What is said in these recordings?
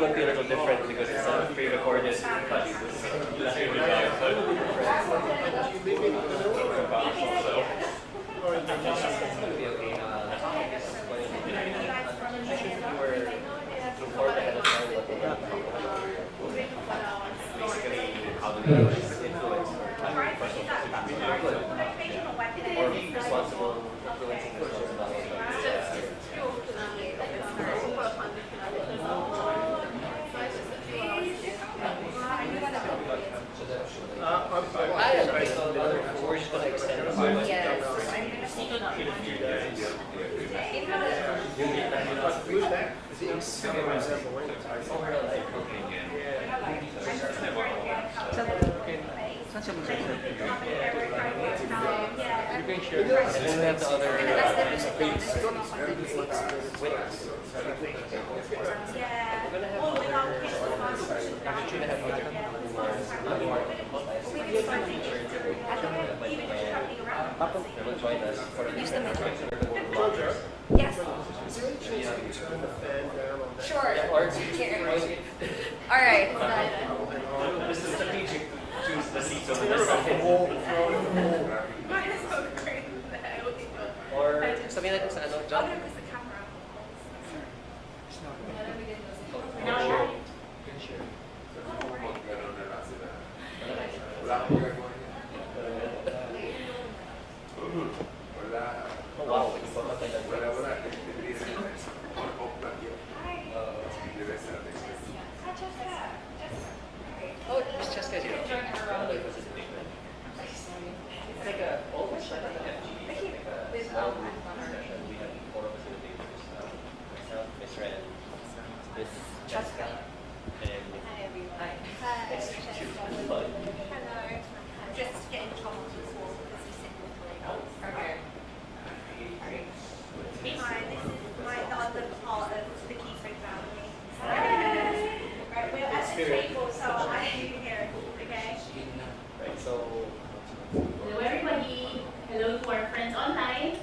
would be a little different because it's a pre-recorded cut. Or responsible influencing we're just going to extend the pilot. Saan siya magsasabi? You can share. And then we have the other witness. We're gonna have other actually have other will join us for the Use the mic. Yes. Is there any chance you can turn the fan down on that? Sure. Yeah, or All right. this is strategic to choose the seats on the There's a left. whole Or sabihin natin sa ano, John. Oh, wow, iba pa tayo. Oh, Miss Cheska here. It's like a almost like an FG, like a small group discussion. We have 4 facilitators. Myself, Miss Ren, Miss Cheska, and it's cute. Fun. Hello. Just getting trouble before because you sit with me. Okay. Hi, this is the other part of the Keystone family. Right, we're at the table, so I can hear it, okay? Right, so Hello everybody. Hello to our friends online.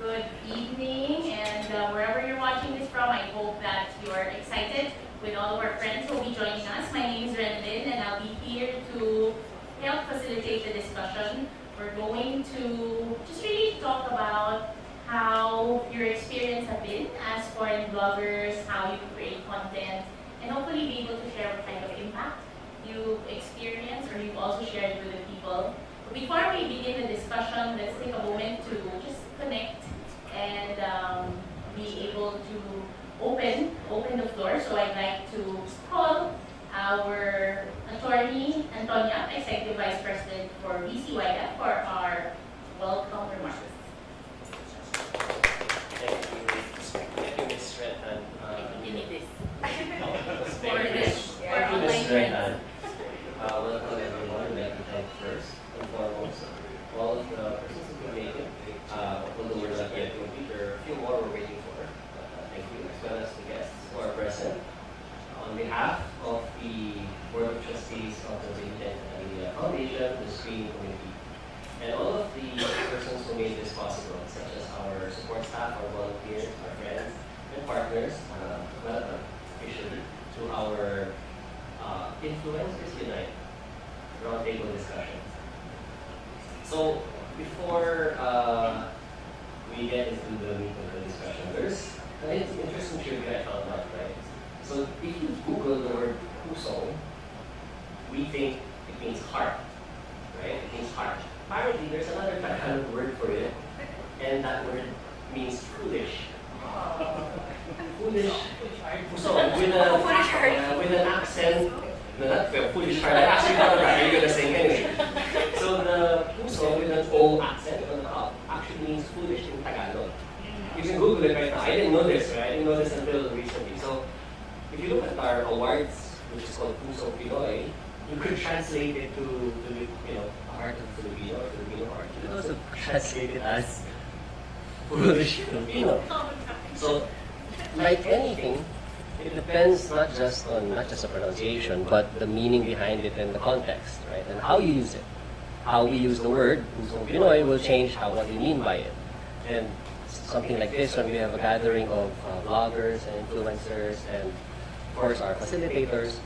Good evening, and wherever you're watching this from, I hope that you are excited with all of our friends who will be joining us. My name is Renalyn, and I'll be here to help facilitate the discussion. We're going to just really talk about how your experience has been as foreign bloggers, how you create content, and hopefully be able to share what kind of impact you've experienced or you've also shared with the people. But before we begin the discussion, let's take a moment to just connect and be able to open the floor. So I'd like to call our attorney, Antonia, Executive Vice President for BCYF, for our welcome remarks. thank you, Miss Ren. You need this. For this. Thank you, Miss Ren. Welcome everyone. Let me thank first and foremost all of the persons who made it. Although we're not yet complete, there are a few more we're waiting for. Thank you, as well as the guests who are present. On behalf of the Board of Trustees of the Vinton and the Foundation, the screening committee, and all of the persons who made this possible, such as our support staff, our volunteers, our friends, and partners, welcome officially to our Influencers Unite roundtable discussion. So before we get into the meat of the discussion, there's an interesting trivia I found out, right? So if you Google the word Pusong, we think it means heart, right? It means heart. Apparently, there's another Tagalog word for it, and that word means foolish. Foolish. So with an accent, no, not foolish heart. I actually thought of that. You're gonna sing anyway. So the Pusong with an O accent on the top actually means foolish in Tagalog. You can Google it right now. I didn't know this, right? I didn't know this until recently. So if you look at our awards, which is called Pusong Pinoy, you could translate it to heart of Filipino or Filipino heart. You could also translate it as foolish Filipino. So, like anything, it depends not just the pronunciation, but the meaning behind it and the context, right? And how you use it. How we use the word Pusong Pinoy will change what we mean by it. And something like this, when we have a gathering of bloggers and influencers and of course, our facilitators.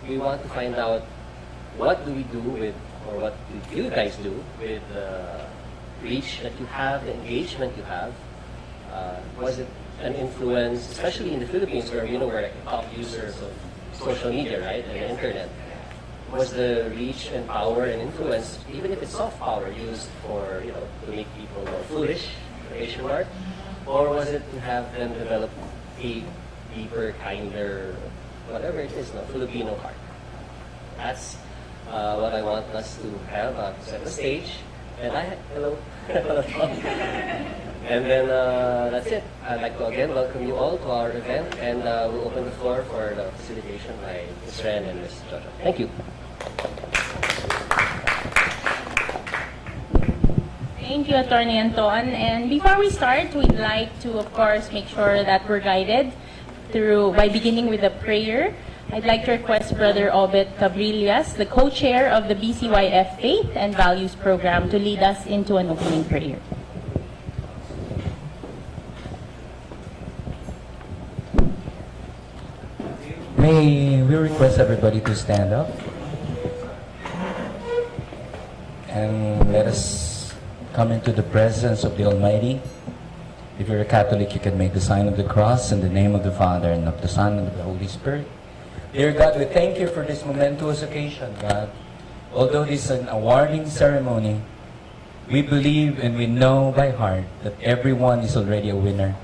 We want to find out what do we do with, or what do you guys do with the reach that you have, the engagement you have. Was it an influence, especially in the Philippines, where we're like the top users of social media, right, and the internet? Was the reach and power and influence, even if it's soft power, used for to make people more foolish, quotation mark, or was it to have them develop a deeper, kinder, whatever it is, Filipino heart? That's what I want us to have set the stage. And hello. And then that's it. I'd like to again welcome you all to our event, and we'll open the floor for the facilitation by Ms. Ren and Ms. Jojo. Thank you. Thank you, Attorney Anton. And before we start, we'd like to, of course, make sure that we're guided through by beginning with a prayer. I'd like to request Brother Obet Cabrillas, the co-chair of the BCYF Faith and Values Program, to lead us into an opening prayer. May we request everybody to stand up and let us come into the presence of the Almighty. If you're a Catholic, you can make the sign of the cross in the name of the Father and of the Son and of the Holy Spirit. Dear God, we thank you for this momentous occasion, God. Although this is an awarding ceremony, we believe and we know by heart that everyone is already a winner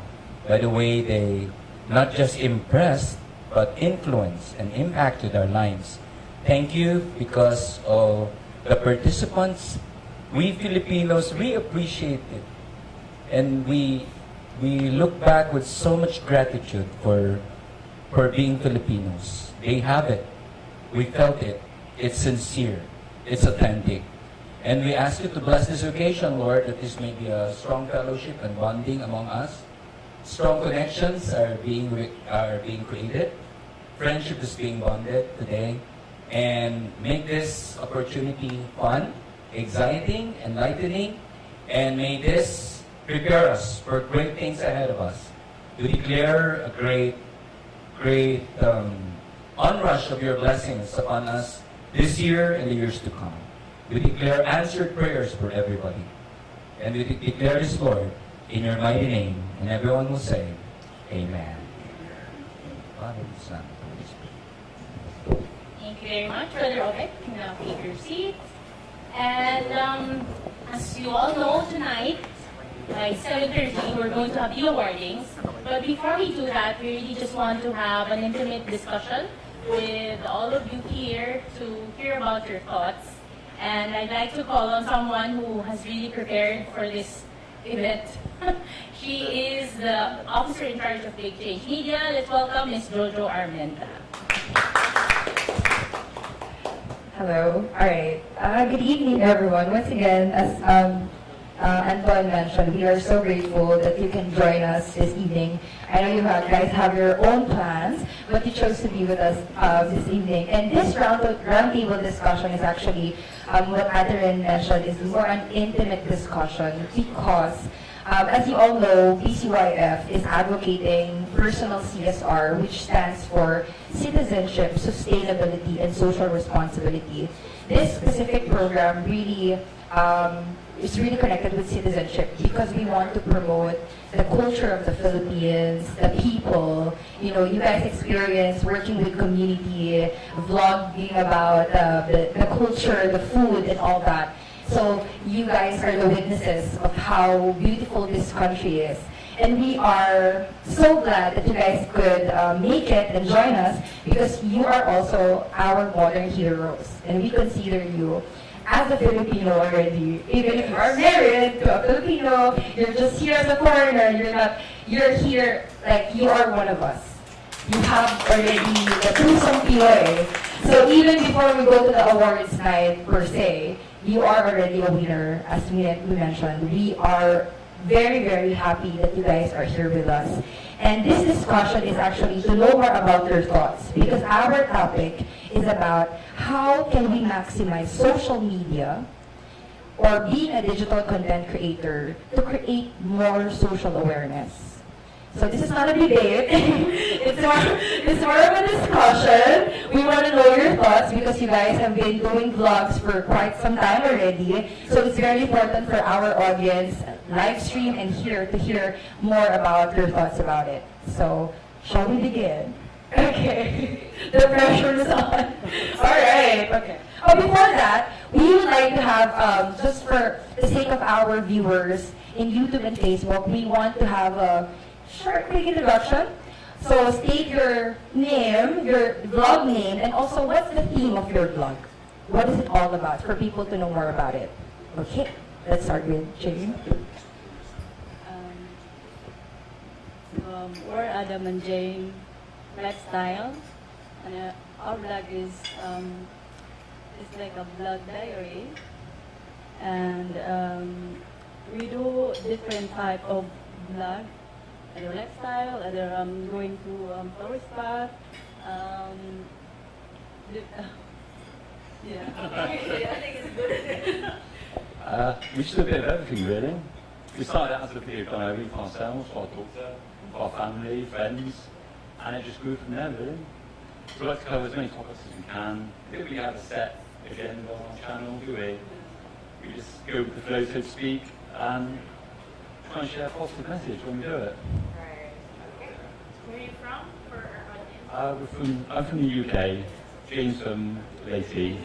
by the way they not just impressed, but influenced and impacted our lives. Thank you because of the participants. We Filipinos, we appreciate it. And we look back with so much gratitude for being Filipinos. They have it. We felt it. It's sincere. It's authentic. And we ask you to bless this occasion, Lord, that this may be a strong fellowship and bonding among us. Strong connections are being created. Friendship is being bonded today. And make this opportunity fun, exciting, enlightening, and may this prepare us for great things ahead of us. To declare a great onrush of your blessings upon us this year and the years to come. We declare answered prayers for everybody. And we declare this, Lord, in your mighty name. And everyone will say, Amen. Father, Son, Holy Spirit. Thank you very much, Brother Obet. Now take your seat. And as you all know, tonight, by 7:30, we're going to have the awardings. But before we do that, we really just want to have an intimate discussion with all of you here to hear about your thoughts. And I'd like to call on someone who has really prepared for this event. She is the officer in charge of Big Change Media. Let's welcome Ms. Jojo Armenta. Hello. All right. Good evening, everyone. Once again, as Anton mentioned, we are so grateful that you can join us this evening. I know you guys have your own plans, but you chose to be with us this evening. And this roundtable discussion is actually, what Catherine mentioned, is more an intimate discussion because, as you all know, BCYF is advocating personal CSR, which stands for citizenship, sustainability, and social responsibility. This specific program really is really connected with citizenship because we want to promote the culture of the Philippines, the people. You know, you guys experience working with community, vlogging about the culture, the food, and all that. So you guys are the witnesses of how beautiful this country is. And we are so glad that you guys could make it and join us because you are also our modern heroes. And we consider you as a Filipino already. Even if you are married to a Filipino, you're just here as a foreigner, you're here like you are one of us. You have already the Pusong Pinoy. So even before we go to the awards night per se, you are already a winner. As we mentioned, we are very, very happy that you guys are here with us. And this discussion is actually to know more about your thoughts because our topic is about how can we maximize social media or being a digital content creator to create more social awareness. So this is not a debate. it's more of a discussion. We want to know your thoughts because you guys have been doing vlogs for quite some time already. So it's very important for our audience, live stream and here, to hear more about your thoughts about it. So shall we begin? Okay. The pressure is on. All right. Okay. Oh, before that, we would like to have, just for the sake of our viewers in YouTube and Facebook, we want to have a short, quick introduction. So state your name, your vlog name, and also what's the theme of your vlog? What is it all about for people to know more about it? Okay, let's start with Jane. We're Adam and Jane lifestyle, and our vlog is it's like a vlog diary, and we do different type of vlog, other lifestyle, other going to tourist spot, yeah. I think it's good. We just do a bit of everything really. We started out as a video diary for ourselves, for our daughter, for our family, friends, and it just grew from there really. So we like to cover as many topics as we can. If we have a set agenda on our channel, we just go with the flow, so to speak, and try and share a positive message when we do it. Right. Okay. Where are you from for our audience? I'm from the UK, James from Lacey.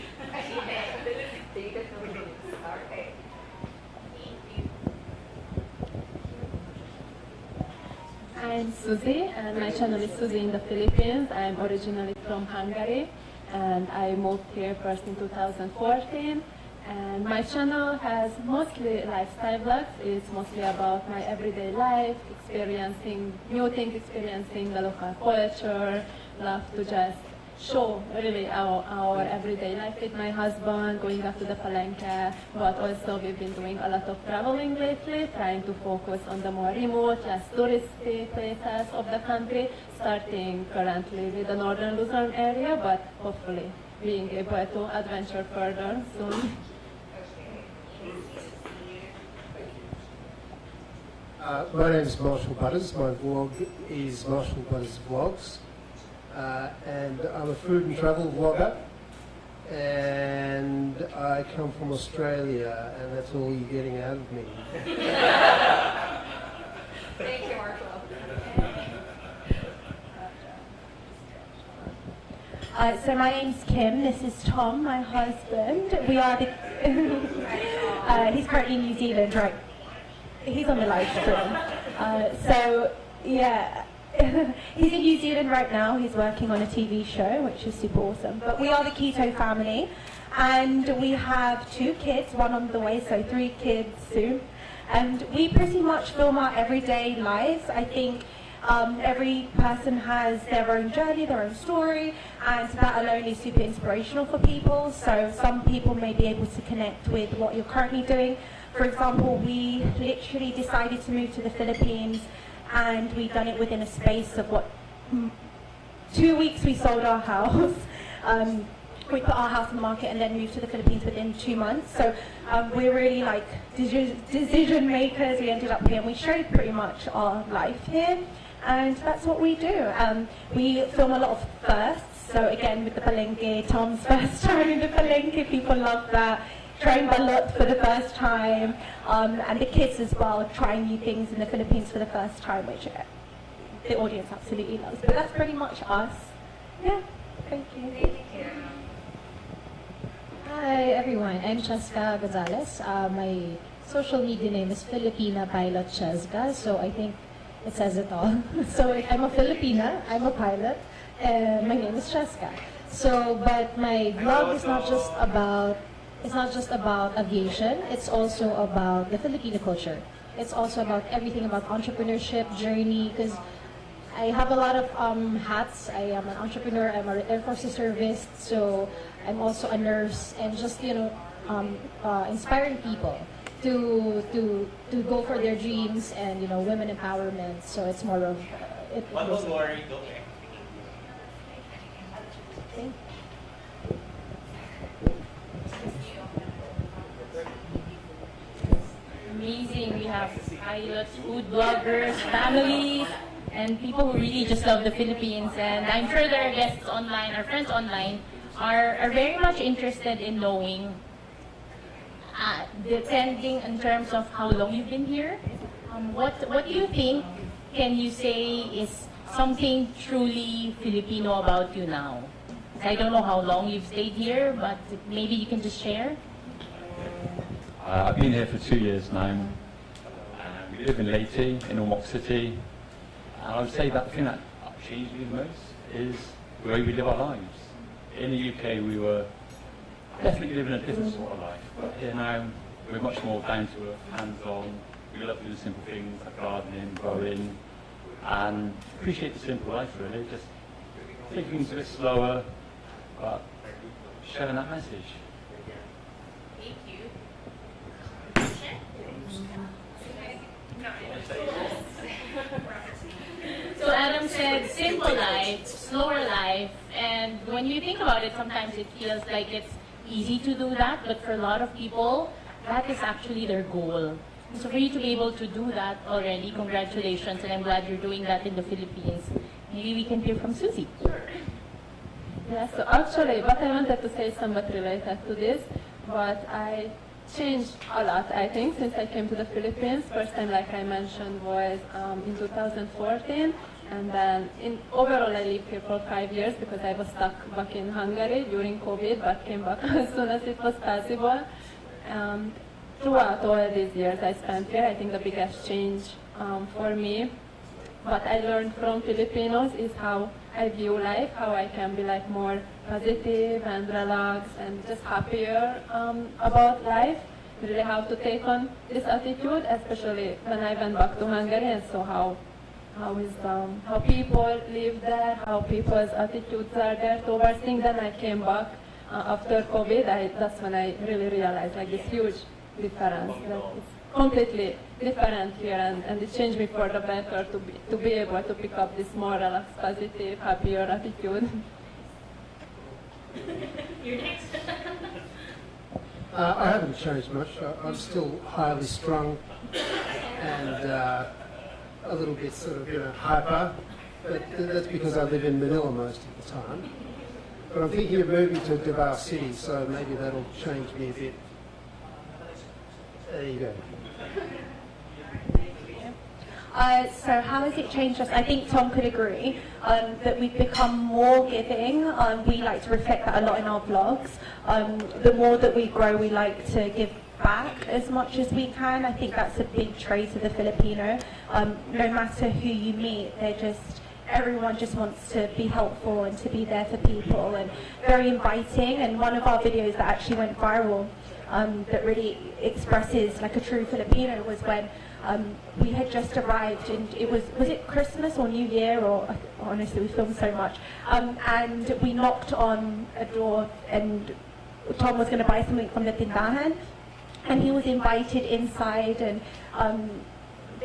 I'm Susie, and my channel is Susie in the Philippines. I'm originally from Hungary, and I moved here first in 2014. And my channel has mostly lifestyle vlogs. It's mostly about my everyday life, experiencing new things, experiencing the local culture. Love to just show really our everyday life with my husband, going up to the Palenque, but also we've been doing a lot of traveling lately, trying to focus on the more remote, less touristy places of the country, starting currently with the northern Luzon area, but hopefully being able to adventure further soon. My name is Marshall Butters. My vlog is Marshall Butters Vlogs. And I'm a food and travel vlogger. And I come from Australia, and that's all you're getting out of me. Thank you, Marshall. So my name's Kim. This is Tom, my husband. We are the. He's currently in New Zealand, right? He's on the live stream. So yeah, he's in New Zealand right now. He's working on a TV show, which is super awesome. But we are the Keto family, and we have 2 kids, one on the way, so 3 kids soon. And we pretty much film our everyday lives. I think every person has their own journey, their own story, and that alone is super inspirational for people. So some people may be able to connect with what you're currently doing. For example, we literally decided to move to the Philippines, and we've done it within a space of 2 weeks. We sold our house. We put our house on the market and then moved to the Philippines within 2 months. So we're really like decision makers. We ended up here and we showed pretty much our life here. And that's what we do. We film a lot of firsts. So again, with the Palenque, Tom's first time in the Palenque, people love that. Trying balot for the first time. And the kids as well, trying new things in the Philippines for the first time, which the audience absolutely loves. But that's pretty much us. Yeah, thank you. Thank you. Hi everyone, I'm Cheska Gonzalez. My social media name is Filipina Pilot Cheska, so I think it says it all. So I'm a Filipina, I'm a pilot, and my name is Cheska. So, but my blog is not just about aviation, it's also about the Filipino culture. It's also about everything about entrepreneurship, journey, because I have a lot of hats. I am an entrepreneur, I'm an Air Force reservist, so I'm also a nurse, and just, inspiring people to go for their dreams and, women empowerment. So it's more of... Don't worry, don't worry. Thank you. Amazing. We have pilots, food bloggers, families, and people who really just love the Philippines. And I'm sure there are guests online, our friends online, are very much interested in knowing, depending in terms of how long you've been here, what do you think can you say is something truly Filipino about you now? I don't know how long you've stayed here, but maybe you can just share. I've been here for 2 years now. We live in Leyte, in Ormoc City, and I would say that the thing that changed me the most is the way we live our lives. In the UK, we were definitely living a different sort of life, but here now, we're much more down to earth, hands-on. We love doing simple things like gardening, growing, and appreciate the simple life really, just taking things a bit slower, but sharing that message. Thank you. So Adam said simple life, slower life, and when you think about it, sometimes it feels like it's easy to do that, but for a lot of people, that is actually their goal. So for you to be able to do that already, congratulations, and I'm glad you're doing that in the Philippines. Maybe we can hear from Susie. Yeah, so actually what I wanted to say is somewhat related to this, but I changed a lot, I think, since I came to the Philippines. First time, like I mentioned, was in 2014, and then overall I lived here for 5 years because I was stuck back in Hungary during COVID, but came back as soon as it was possible. Throughout all these years I spent here, I think the biggest change for me, what I learned from Filipinos is how I view life, how I can be like more positive and relaxed and just happier about life. Really how to take on this attitude, especially when I went back to Hungary and saw how people live there, how people's attitudes are there towards things. Then I came back after COVID. That's when I really realized like this huge difference. That it's completely different here, and it changed me for the better to be able to pick up this more relaxed, positive, happier attitude. You're next. I haven't changed much. I'm still highly strung and a little bit sort of, hyper. But that's because I live in Manila most of the time. But I'm thinking of moving to Davao City, so maybe that'll change me a bit. There you go. So how has it changed us? I think Tom could agree that we've become more giving. We like to reflect that a lot in our vlogs. The more that we grow, we like to give back as much as we can. I think that's a big trait of the Filipino. No matter who you meet, everyone just wants to be helpful and to be there for people and very inviting. And one of our videos that actually went viral that really expresses like a true Filipino was when we had just arrived, and it was it Christmas or New Year, or honestly we filmed so much, and we knocked on a door, and Tom was going to buy something from the tindahan, and he was invited inside, and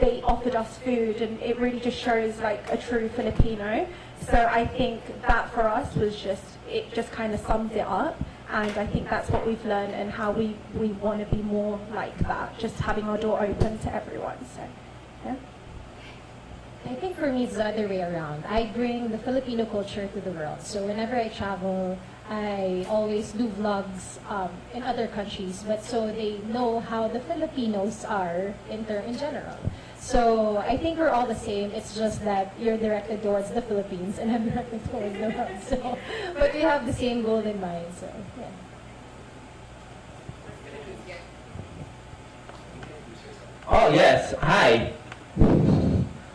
they offered us food, and it really just shows like a true Filipino. So I think that for us was it just kind of sums it up. And I think that's what we've learned, and how we want to be more like that, just having our door open to everyone. So, yeah. I think for me it's the other way around. I bring the Filipino culture to the world. So whenever I travel, I always do vlogs in other countries, but so they know how the Filipinos are in general. So I think we're all the same. It's just that you're directed towards the Philippines and I'm directed towards the world. So, but we have the same goal in mind. So yeah. Oh yes, hi.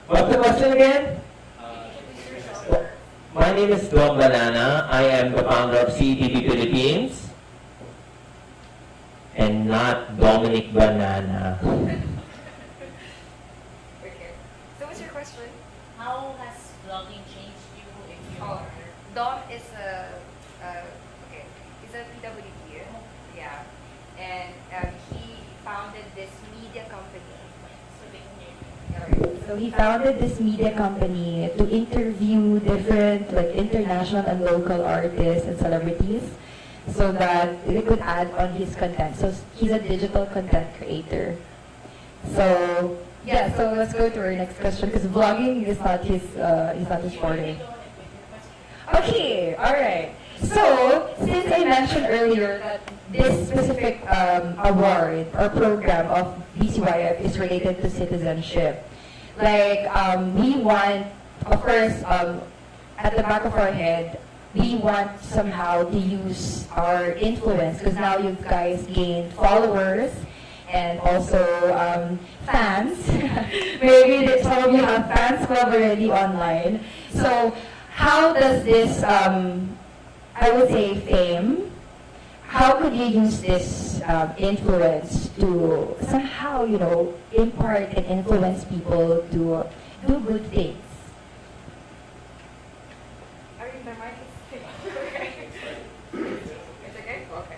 What's the question again? My name is Dom Banana. I am the founder of CTV Philippines. And not Dominic Banana. So what's your question? How has vlogging changed you if you are... Dom is he's a PWD, yeah, and he founded this media company. So he founded this media company to interview different like international and local artists and celebrities so that they could add on his content. So he's a digital content creator. So Yeah, so let's go to our next question because vlogging is not his forte. Okay, all right. So since I mentioned earlier that this specific award or program of BCYF is related to citizenship, like we want, of course, at the back of our head, we want somehow to use our influence because now you guys gained followers and also fans. Maybe some of you have fans club already online. So how does this, I would say, fame, how could you use this influence to somehow, impart and influence people to do good things? I mean, the mic is okay. It's okay? Okay.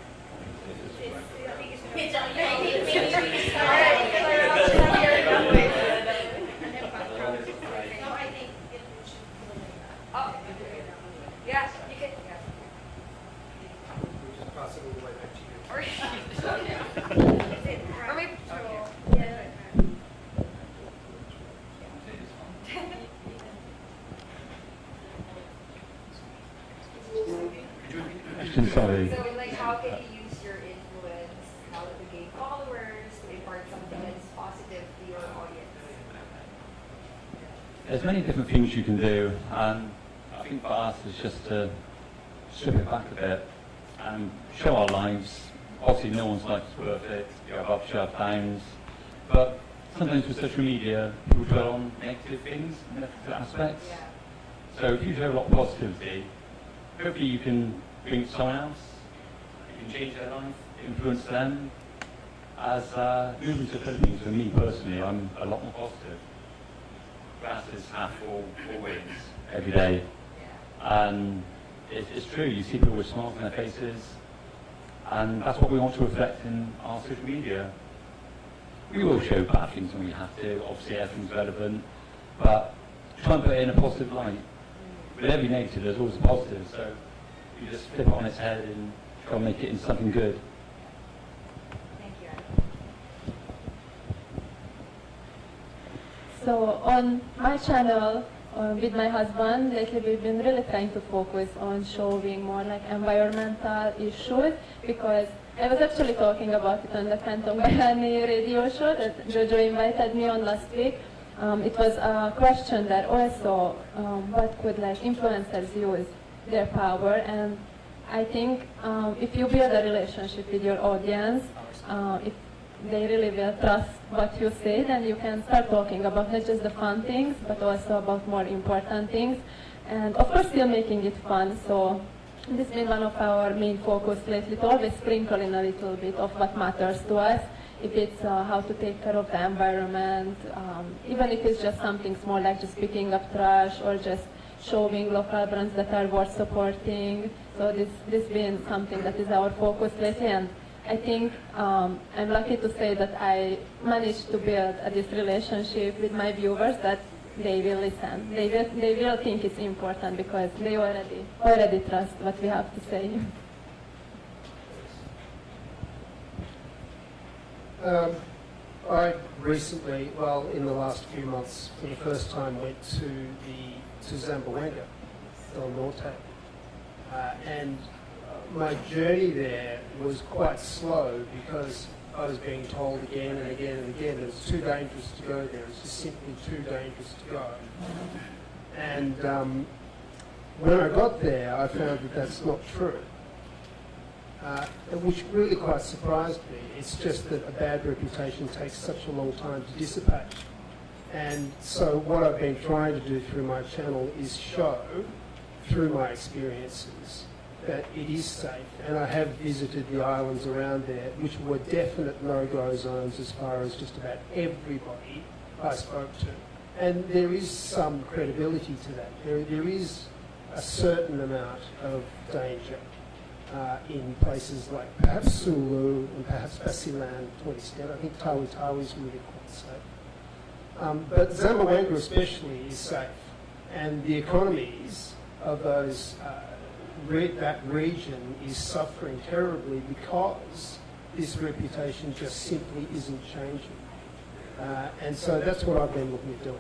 Oh, yeah, you can. Yeah. Pass it all the way back to you. Or maybe. Sorry. So, like, how can you use your influence, how to gain followers, to impart something that's positive to your audience? There's many different things you can do, and I think for us it's just to strip it back a bit and show our lives. Obviously, no one's life is perfect. You have ups, you have downs, but sometimes with social media, people dwell on negative things, negative aspects. Yeah. So if you show a lot of positivity, hopefully you can bring someone else, you can change their life, influence them. As moving to the Philippines, for me personally, I'm a lot more positive. Glass is half full always, every day. And it's true, you see people with smiles on their faces, and that's what we want to reflect in our social media. We will show bad things when we have to, obviously everything's relevant, but try and put it in a positive light. With every negative, there's always a positive, so you just flip it on its head and try and make it into something good. Thank you. So on my channel, with my husband, lately we've been really trying to focus on showing more like environmental issues, because I was actually talking about it on the Kantong Bayani radio show that Jojo invited me on last week. It was a question that also, what could like influencers use their power, and I think if you build a relationship with your audience, if they really will trust what you say, then you can start talking about not just the fun things, but also about more important things. And of course, still making it fun. So this has been one of our main focus lately, to always sprinkle in a little bit of what matters to us. If it's how to take care of the environment, even if it's just something small like just picking up trash or just showing local brands that are worth supporting. So this has been something that is our focus lately, and I think I'm lucky to say that I managed to build this relationship with my viewers that they will listen. They will think it's important because they already trust what we have to say. I recently, well, in the last few months, for the first time, went to Zamboanga, Del Norte, and my journey there was quite slow because I was being told again and again and again that it's too dangerous to go there. It's just simply too dangerous to go. And when I got there, I found that that's not true, which really quite surprised me. It's just that a bad reputation takes such a long time to dissipate. And so what I've been trying to do through my channel is show, through my experiences, that it is safe. And I have visited the islands around there, which were definite no-go zones as far as just about everybody I spoke to. And there is some credibility to that. There is a certain amount of danger in places like perhaps Sulu and perhaps Basilan to an extent. I think Tawi Tawi is really quite safe. But Zamboanga especially is safe. And the economies of those that region is suffering terribly because this reputation just simply isn't changing. And so that's what I've been looking at doing.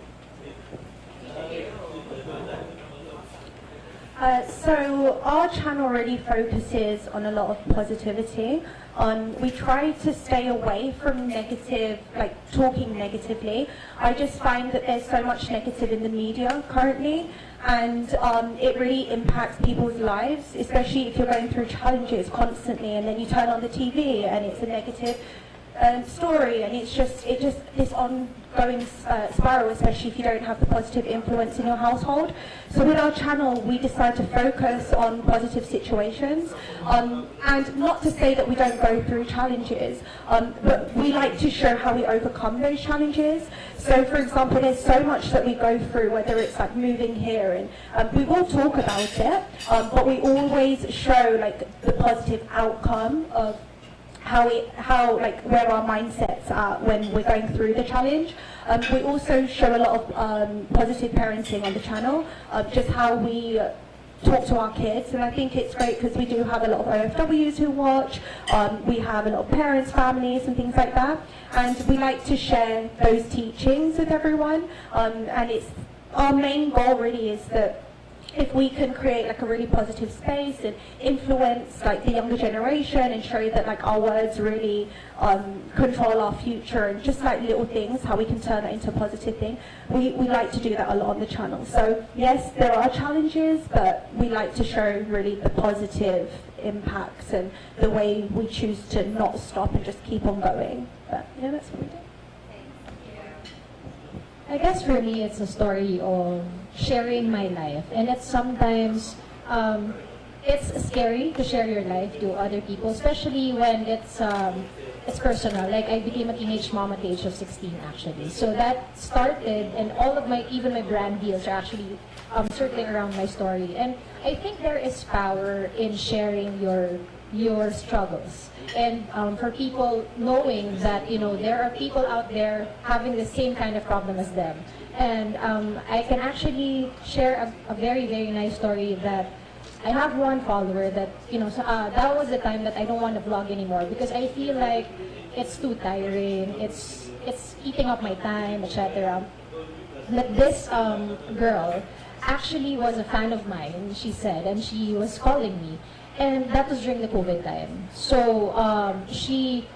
So our channel really focuses on a lot of positivity. We try to stay away from negative, like talking negatively. I just find that there's so much negative in the media currently, and it really impacts people's lives, especially if you're going through challenges constantly, and then you turn on the TV and it's a negative story, and it's just this ongoing spiral, especially if you don't have the positive influence in your household. So with our channel, we decide to focus on positive situations, and not to say that we don't go through challenges, but we like to show how we overcome those challenges. So for example, there's so much that we go through, whether it's like moving here, and we will talk about it, but we always show like the positive outcome of how where our mindsets are when we're going through the challenge. We also show a lot of positive parenting on the channel, just how we talk to our kids, and I think it's great because we do have a lot of OFWs who watch, we have a lot of parents, families and things like that, and we like to share those teachings with everyone, and it's our main goal really is that if we can create like a really positive space and influence like the younger generation and show that like our words really control our future, and just like little things, how we can turn that into a positive thing, we like to do that a lot on the channel. So yes, there are challenges, but we like to show really the positive impacts and the way we choose to not stop and just keep on going. But yeah, that's what we do. I guess for me, it's a story of sharing my life, and it's sometimes it's scary to share your life to other people, especially when it's personal. Like I became a teenage mom at the age of 16, actually. So that started, and all of my, even my brand deals are actually circling around my story. And I think there is power in sharing your struggles, and for people knowing that there are people out there having the same kind of problem as them. And I can actually share a very, very nice story that I have one follower that that was the time that I don't want to vlog anymore because I feel like it's too tiring, it's eating up my time, etc. That this girl actually was a fan of mine, she said, and she was calling me. And that was during the COVID time. So she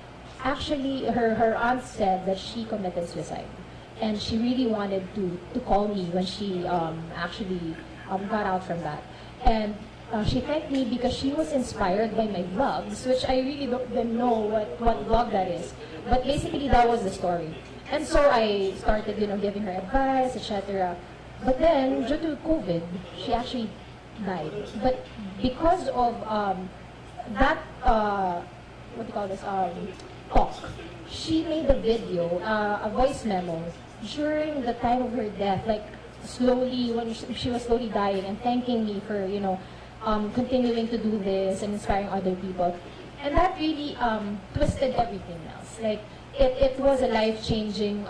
actually, her aunt said that she committed suicide. And she really wanted to call me when she actually got out from that. And she thanked me because she was inspired by my vlogs, which I really didn't know what vlog that is. But basically that was the story. And so I started giving her advice, etc. But then due to COVID, she actually died. But because of that, what do you call this, talk, she made a video, a voice memo, during the time of her death, like slowly, when she was slowly dying, and thanking me for, continuing to do this and inspiring other people. And that really twisted everything else. Like, it was a life-changing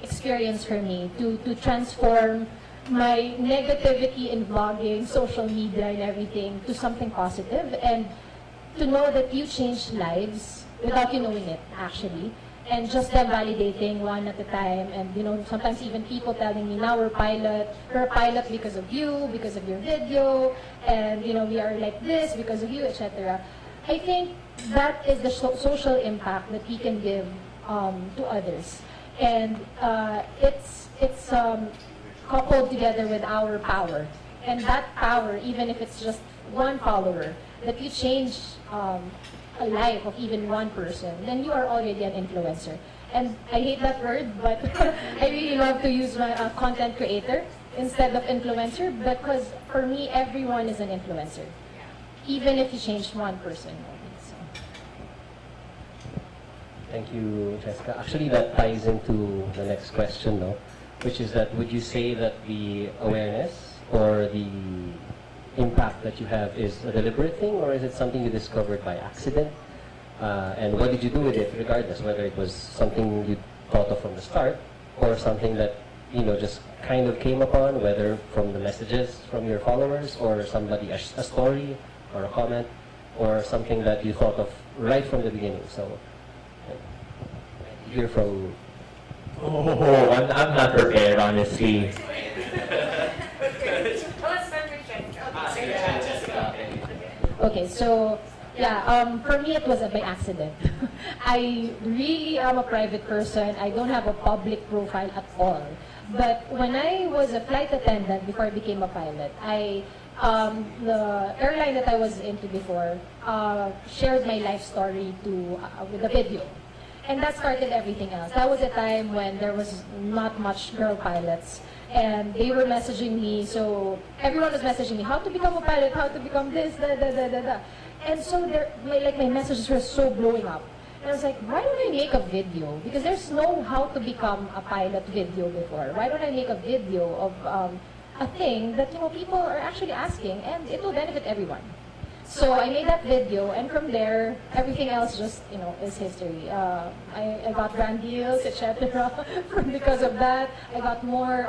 experience for me to transform my negativity in vlogging, social media and everything to something positive, and to know that you change lives without you knowing it, actually. And just them validating one at a time, and sometimes even people telling me, now we're a pilot because of you, because of your video, and we are like this because of you, etc. I think that is the social impact that we can give to others, and it's coupled together with our power. And that power, even if it's just one follower, that you change a life of even one person, then you are already an influencer. And I hate that word, but I really love to use my content creator instead of influencer, because for me, everyone is an influencer, even if you change one person. So. Thank you, Jessica. Actually, that ties into the next question, no? Which is that, would you say that the awareness or the impact that you have is a deliberate thing, or is it something you discovered by accident? And what did you do with it, regardless, whether it was something you thought of from the start, or something that just kind of came upon, whether from the messages from your followers, or somebody, a story, or a comment, or something that you thought of right from the beginning? So, hear from Oh, I'm not prepared, honestly. Okay, so yeah, for me it was by accident. I really am a private person. I don't have a public profile at all. But when I was a flight attendant before I became a pilot, the airline that I was into before shared my life story with a video. And that started everything else. That was a time when there was not much girl pilots. And they were messaging me, so everyone was messaging me, how to become a pilot, how to become this, da da da da da. And so my messages were so blowing up. And I was like, why don't I make a video? Because there's no how to become a pilot video before. Why don't I make a video of a thing that people are actually asking, and it will benefit everyone. So I made that video, and from there, everything else just is history. I got brand deals, etc. Because of that, I got more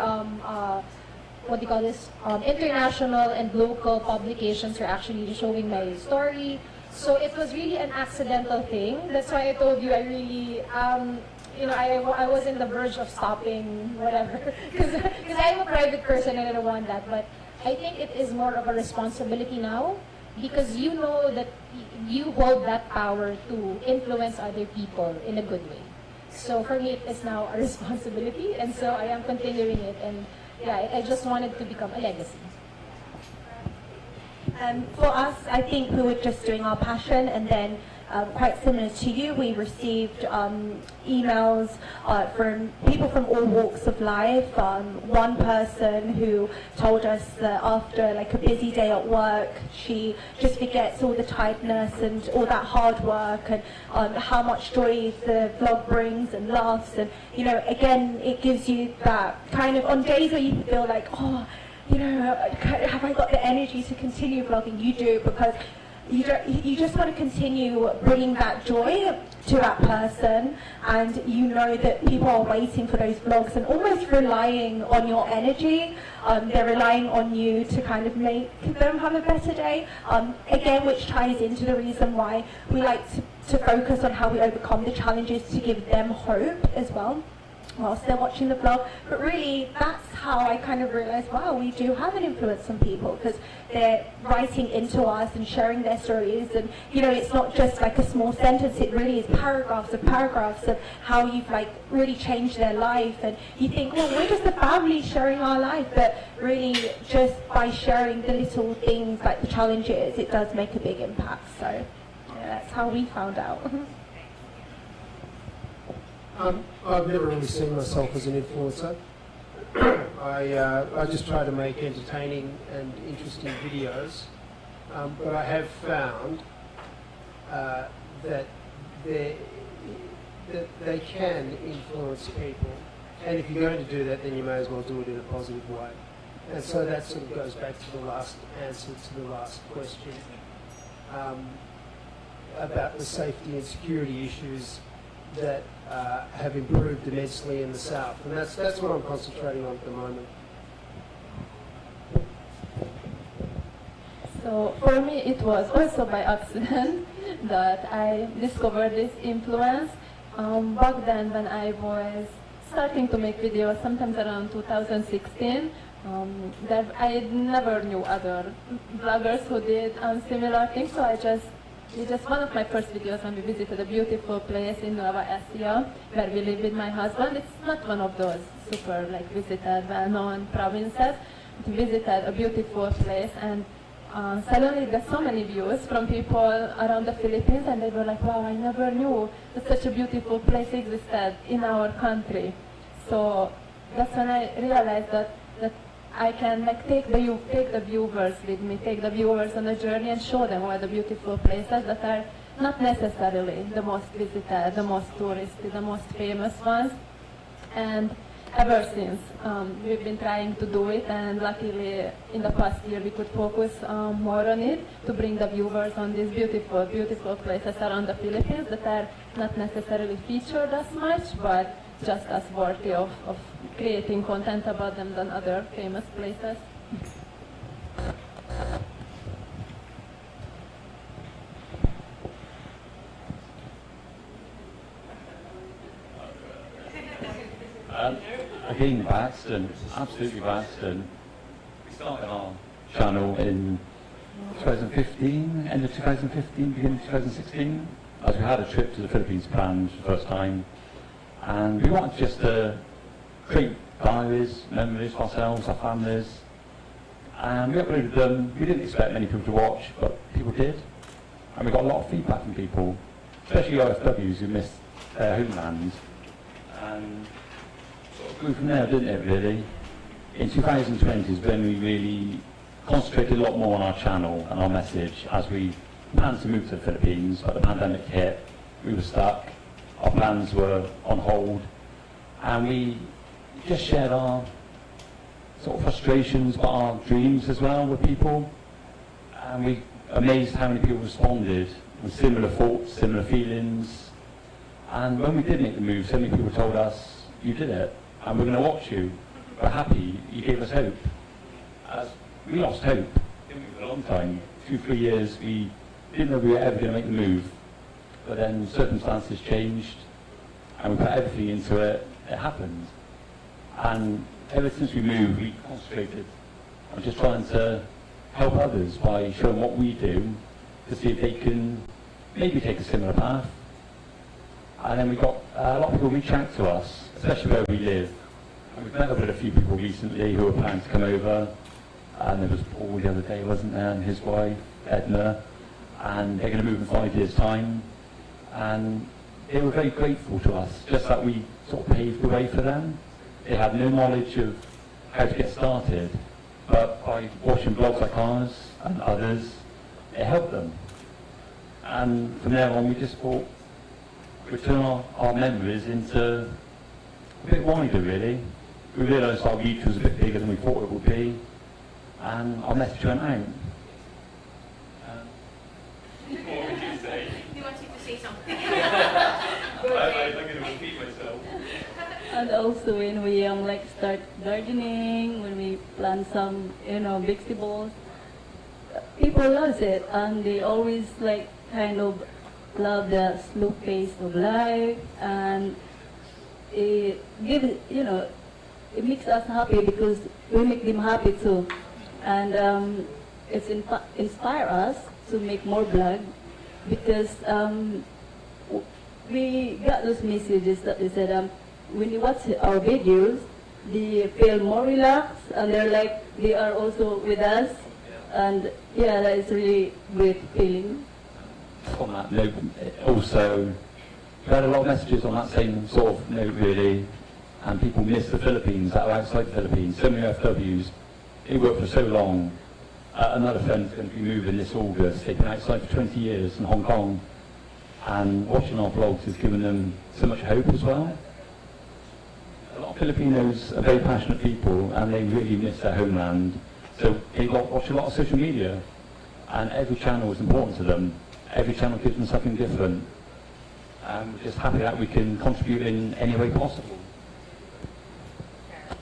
what do you call this? International and local publications are actually showing my story. So it was really an accidental thing. That's why I told you I really, I was in the verge of stopping whatever. Because I'm a private person and I don't want that. But I think it is more of a responsibility now because you know that you hold that power to influence other people in a good way. So for me, it is now a responsibility. And so I am continuing it. And yeah, I just wanted to become a legacy. For us, I think we were just doing our passion, and then quite similar to you, we received emails from people from all walks of life. One person who told us that after like a busy day at work, she just forgets all the tiredness and all that hard work, and how much joy the vlog brings and laughs, and again, it gives you that kind of, on days where you feel like, oh, have I got the energy to continue vlogging? You do, because you just want to continue bringing that joy to that person, and you know that people are waiting for those vlogs and almost relying on your energy. They're relying on you to kind of make them have a better day. Again, which ties into the reason why we like to focus on how we overcome the challenges, to give them hope as well whilst they're watching the vlog. But really, that's how I kind of realized, wow, we do have an influence on people, because they're writing into us and sharing their stories, and it's not just like a small sentence, it really is paragraphs of how you've like really changed their life. And you think, well, we're just a family sharing our life, but really just by sharing the little things like the challenges, it does make a big impact. So yeah, that's how we found out. I've never really seen myself as an influencer. I just try to make entertaining and interesting videos, but I have found that they can influence people, and if you're going to do that, then you may as well do it in a positive way. And so that sort of goes back to the last answer to the last question about the safety and security issues that have improved immensely in the South, and that's what I'm concentrating on at the moment. So for me, it was also by accident that I discovered this influence. Back then, when I was starting to make videos, sometimes around 2016, I never knew other vloggers who did similar things, so just one of my first videos when we visited a beautiful place in Nova Ecija, where we live with my husband. It's not one of those super visited, well-known provinces. We visited a beautiful place, and suddenly it got so many views from people around the Philippines, and they were like, wow, I never knew that such a beautiful place existed in our country. So that's when I realized that I can take the viewers with me, take the viewers on a journey and show them all the beautiful places that are not necessarily the most visited, the most touristy, the most famous ones. And ever since, we've been trying to do it, and luckily in the past year we could focus more on it to bring the viewers on these beautiful, beautiful places around the Philippines that are not necessarily featured as much, but just as worthy of creating content about them than other famous places. Again, by accident, absolutely by accident. We started our channel in 2015, end of 2015, beginning of 2016, as we had a trip to the Philippines planned for the first time. And we wanted just to create diaries, memories for ourselves, our families. And we uploaded them. We didn't expect many people to watch, but people did. And we got a lot of feedback from people, especially OFWs who missed their homeland. And sort of grew from there, didn't it, really? In 2020 is when we really concentrated a lot more on our channel and our message as we planned to move to the Philippines, but the pandemic hit, we were stuck, our plans were on hold, and we just shared our sort of frustrations, but our dreams as well with people. And we amazed how many people responded with similar thoughts, similar feelings. And when we did make the move, so many people told us, you did it, and we're going to watch you. We're happy, you gave us hope. As we lost hope for a long time, 2-3 years, we didn't know we were ever going to make the move. But then circumstances changed, and we put everything into it, it happened. And ever since we moved, we concentrated on just trying to help others by showing what we do to see if they can maybe take a similar path. And then we got a lot of people reach out to us, especially where we live. And we've met up with a few people recently who were planning to come over. And there was Paul the other day, wasn't there, and his wife, Edna. And they're going to move in 5 years' time. And they were very grateful to us, just that we sort of paved the way for them. They had no knowledge of how to get started, but by watching blogs like ours and others, it helped them. And from there on, we just thought we'd turn our memories into a bit wider, really. We realised our reach was a bit bigger than we thought it would be, and our message went out. What would you say? He wants you to say something. I'm going to repeat myself. And also when we like start gardening, when we plant some vegetables, people love it, and they always like kind of love the slow pace of life, and it gives it makes us happy because we make them happy too, and it's inspire us to make more blog because we got those messages that they said when you watch our videos, they feel more relaxed and they're like they are also with us, and yeah, that is really great feeling. On that note, also, we had a lot of messages on that same sort of note, really, and people miss the Philippines, that are outside the Philippines. So many FWs, they worked for so long. Another friend's going to be moving this August. They've been outside for 20 years in Hong Kong, and watching our vlogs has given them so much hope as well. A lot of Filipinos are very passionate people, and they really miss their homeland. So they watch a lot of social media, and every channel is important to them. Every channel gives them something different. And we're just happy that we can contribute in any way possible.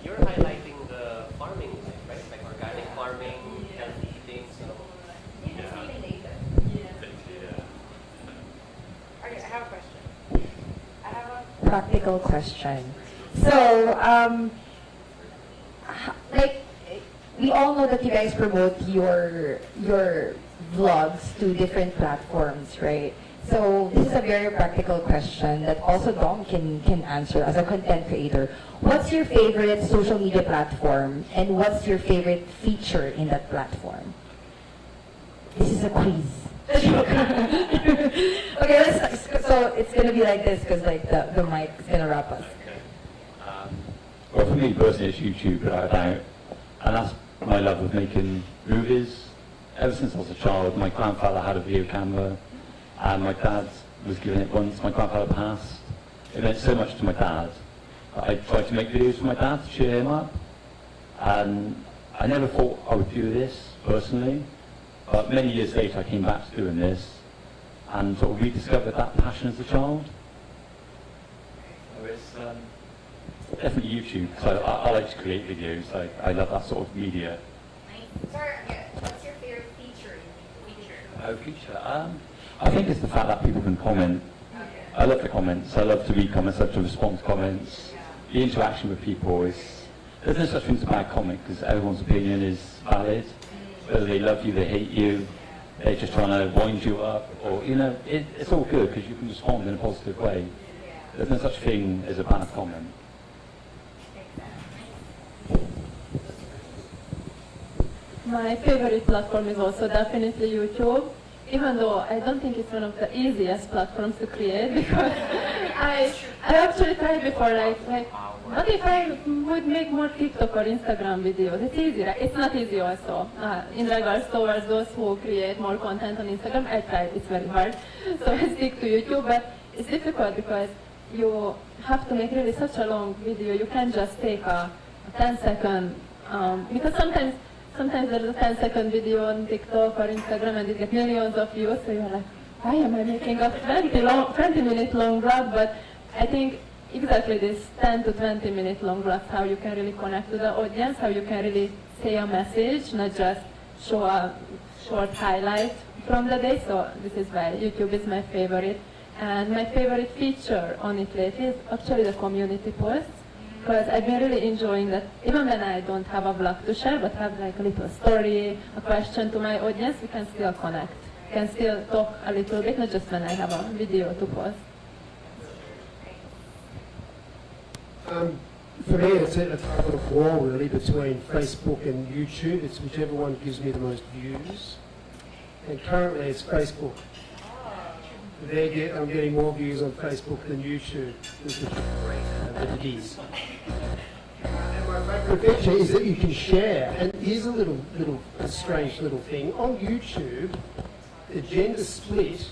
You're highlighting the farming, right? Like organic farming, healthy eating, so. Okay, I have a question. I have a Practical question. So, like, we all know that you guys promote your vlogs to different platforms, right? So this is a very practical question that also Dom can answer as a content creator. What's your favorite social media platform, and what's your favorite feature in that platform? This is a quiz. Okay, so it's gonna be like this because like the mic is gonna wrap us. Well, for me personally, it's YouTube, without a doubt, and that's my love of making movies. Ever since I was a child, my grandfather had a video camera, and my dad was given it once. My grandfather passed. It meant so much to my dad. I tried to make videos for my dad to cheer him up, and I never thought I would do this personally, but many years later I came back to doing this, and sort of rediscovered that passion as a child. So it's definitely YouTube, because I like to create videos. I love that sort of media. Sorry, what's your favorite feature in feature? Oh, feature? I think it's the fact that people can comment. Okay. I love the comments. I love to read comments. I love to respond to comments. the interaction with people is, there's no such thing as a bad comment because everyone's opinion is valid. Whether they love you, they hate you, they're just trying to wind you up, or, you know, it's all good because you can respond in a positive way. There's no such thing as a bad comment. My favorite platform is also definitely YouTube, even though I don't think it's one of the easiest platforms to create because I actually tried before, like what if I would make more TikTok or Instagram videos? It's easy, right? It's not easy also. In regards towards those who create more content on Instagram, I tried, it's very hard. So I stick to YouTube, but it's difficult because you have to make really such a long video. You can't just take a 10-second, because sometimes there's a 10-second video on TikTok or Instagram and it gets millions of views, so you're like, why am I making a 20-minute long vlog? But I think exactly this 10 to 20-minute long vlog, how you can really connect to the audience, how you can really say a message, not just show a short highlight from the day. So this is why YouTube is my favorite. And my favorite feature on it lately is actually the community posts. Because I've been really enjoying that, even when I don't have a vlog to share, but have like a little story, a question to my audience, we can still connect. We can still talk a little bit, not just when I have a video to post. For me, it's a tug of war really between Facebook and YouTube. It's whichever one gives me the most views. And currently it's Facebook. I'm getting more views on Facebook than YouTube, which is great that it is. And my favourite feature is that you can share. And here's a strange little thing. On YouTube, the gender split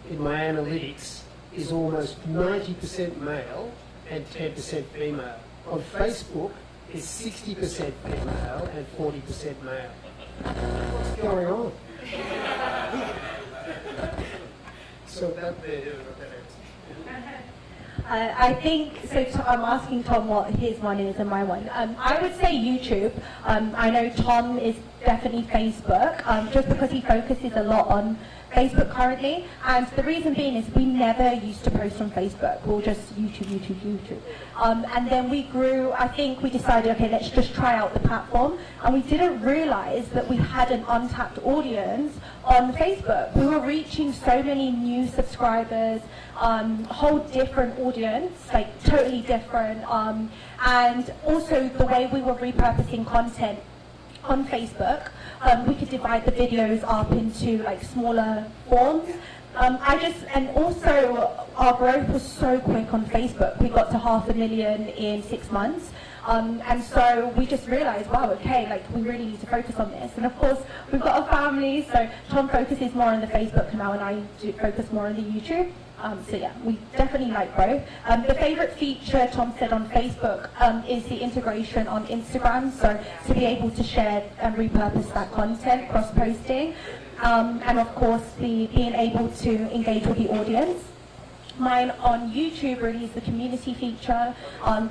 in my analytics is almost 90% male and 10% female. On Facebook, it's 60% female and 40% male. What's going on? So that I think, so I'm asking Tom what his one is and my one. I would say YouTube. I know Tom is definitely Facebook, just because he focuses a lot on Facebook currently. And the reason being is we never used to post on Facebook. We'll just YouTube. And then we grew, I think we decided, okay, let's just try out the platform. And we didn't realize that we had an untapped audience on Facebook. We were reaching so many new subscribers, whole different audience, like totally different. And also the way we were repurposing content on Facebook, we could divide the videos up into like smaller forms. And also our growth was so quick on Facebook. We got to 500,000 in 6 months. And so we just realized, wow, okay, like we really need to focus on this. And of course, we've got a family, so Tom focuses more on the Facebook now and I do focus more on the YouTube. So yeah, we definitely like both. The favorite feature Tom said on Facebook is the integration on Instagram. So to be able to share and repurpose that content, cross-posting. And of course, being able to engage with the audience. Mine on YouTube really is the community feature,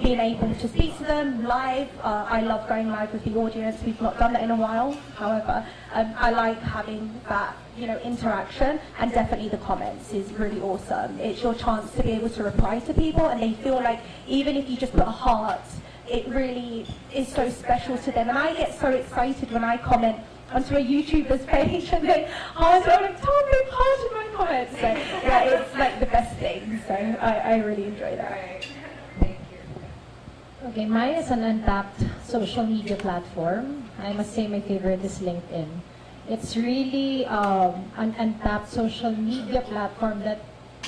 being able to speak to them live. I love going live with the audience. We've not done that in a while. However, I like having that, interaction, and definitely the comments is really awesome. It's your chance to be able to reply to people, and they feel like even if you just put a heart, it really is so special to them. And I get so excited when I comment onto a YouTuber's page and they heart, I'm like, Tom, they've hearted my comments. So yeah, it's like the best thing. So I really enjoy that. Okay, mine is an untapped social media platform. I must say my favorite is LinkedIn. It's really an untapped social media platform that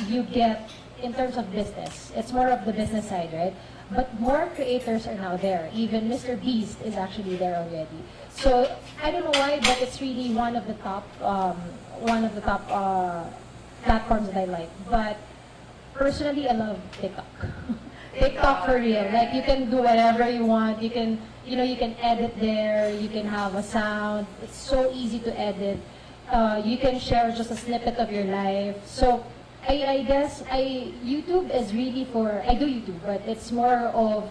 you get in terms of business. It's more of the business side, right? But more creators are now there. Even Mr. Beast is actually there already. So I don't know why, but it's really one of the top platforms that I like. But personally, I love TikTok. TikTok for real. Like you can do whatever you want. You can edit there. You can have a sound. It's so easy to edit. You can share just a snippet of your life. So I guess YouTube is really for, I do YouTube, but it's more of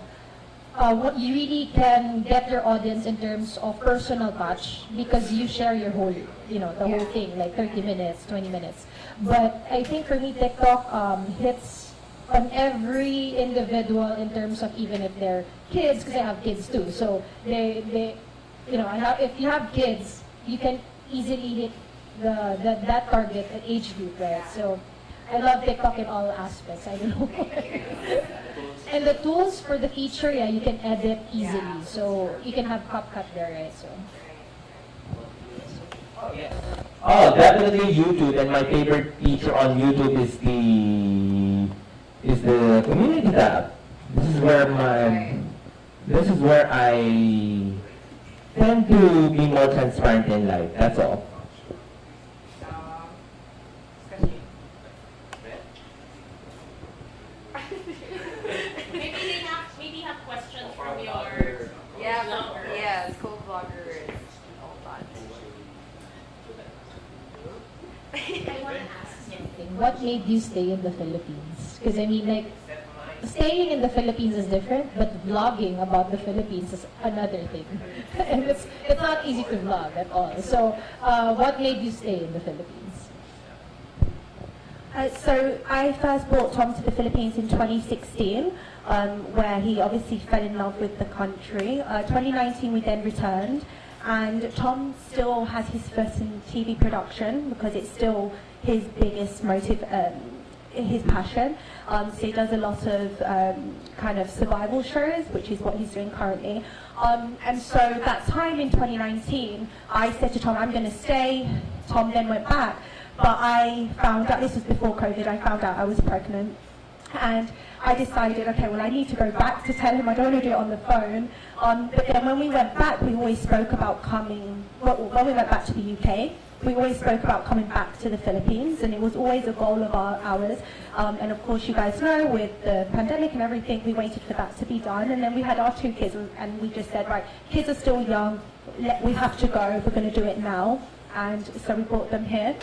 what you really can get your audience in terms of personal touch because you share your whole, the whole thing, like 30 minutes, 20 minutes. But I think for me, TikTok hits on every individual in terms of even if they're kids, because I have kids too. So they if you have kids, you can easily hit that target at age group, right? So I love TikTok in all aspects. I don't know. And the tools for the feature, yeah, you can edit easily. So you can have CapCut there, right? So. Oh, definitely YouTube. And my favorite feature on YouTube is the community tab. This is where I tend to be more transparent in life. That's all. Maybe have questions from your vloggers. vloggers. Yes, co-vloggers. All that. I want to ask something. What made you stay in the Philippines? Because I mean, like, staying in the Philippines is different, but vlogging about the Philippines is another thing. And it's not easy to vlog at all. So, what made you stay in the Philippines? So I first brought Tom to the Philippines in 2016, where he obviously fell in love with the country. 2019 we then returned, and Tom still has his foot in TV production because it's still his biggest motive, his passion. So he does a lot of kind of survival shows, which is what he's doing currently. And so that time in 2019, I said to Tom, I'm going to stay. Tom then went back. But I found out, this was before COVID, I found out I was pregnant. And I decided, okay, well, I need to go back to tell him. I don't want to do it on the phone. But then when we went back, we always spoke about coming, well, when we went back to the UK, we always spoke about coming back to the Philippines, and it was always a goal of ours. And of course, you guys know, with the pandemic and everything, we waited for that to be done. And then we had our 2 kids, and we just said, right, kids are still young, we have to go, we're going to do it now. And so we brought them here.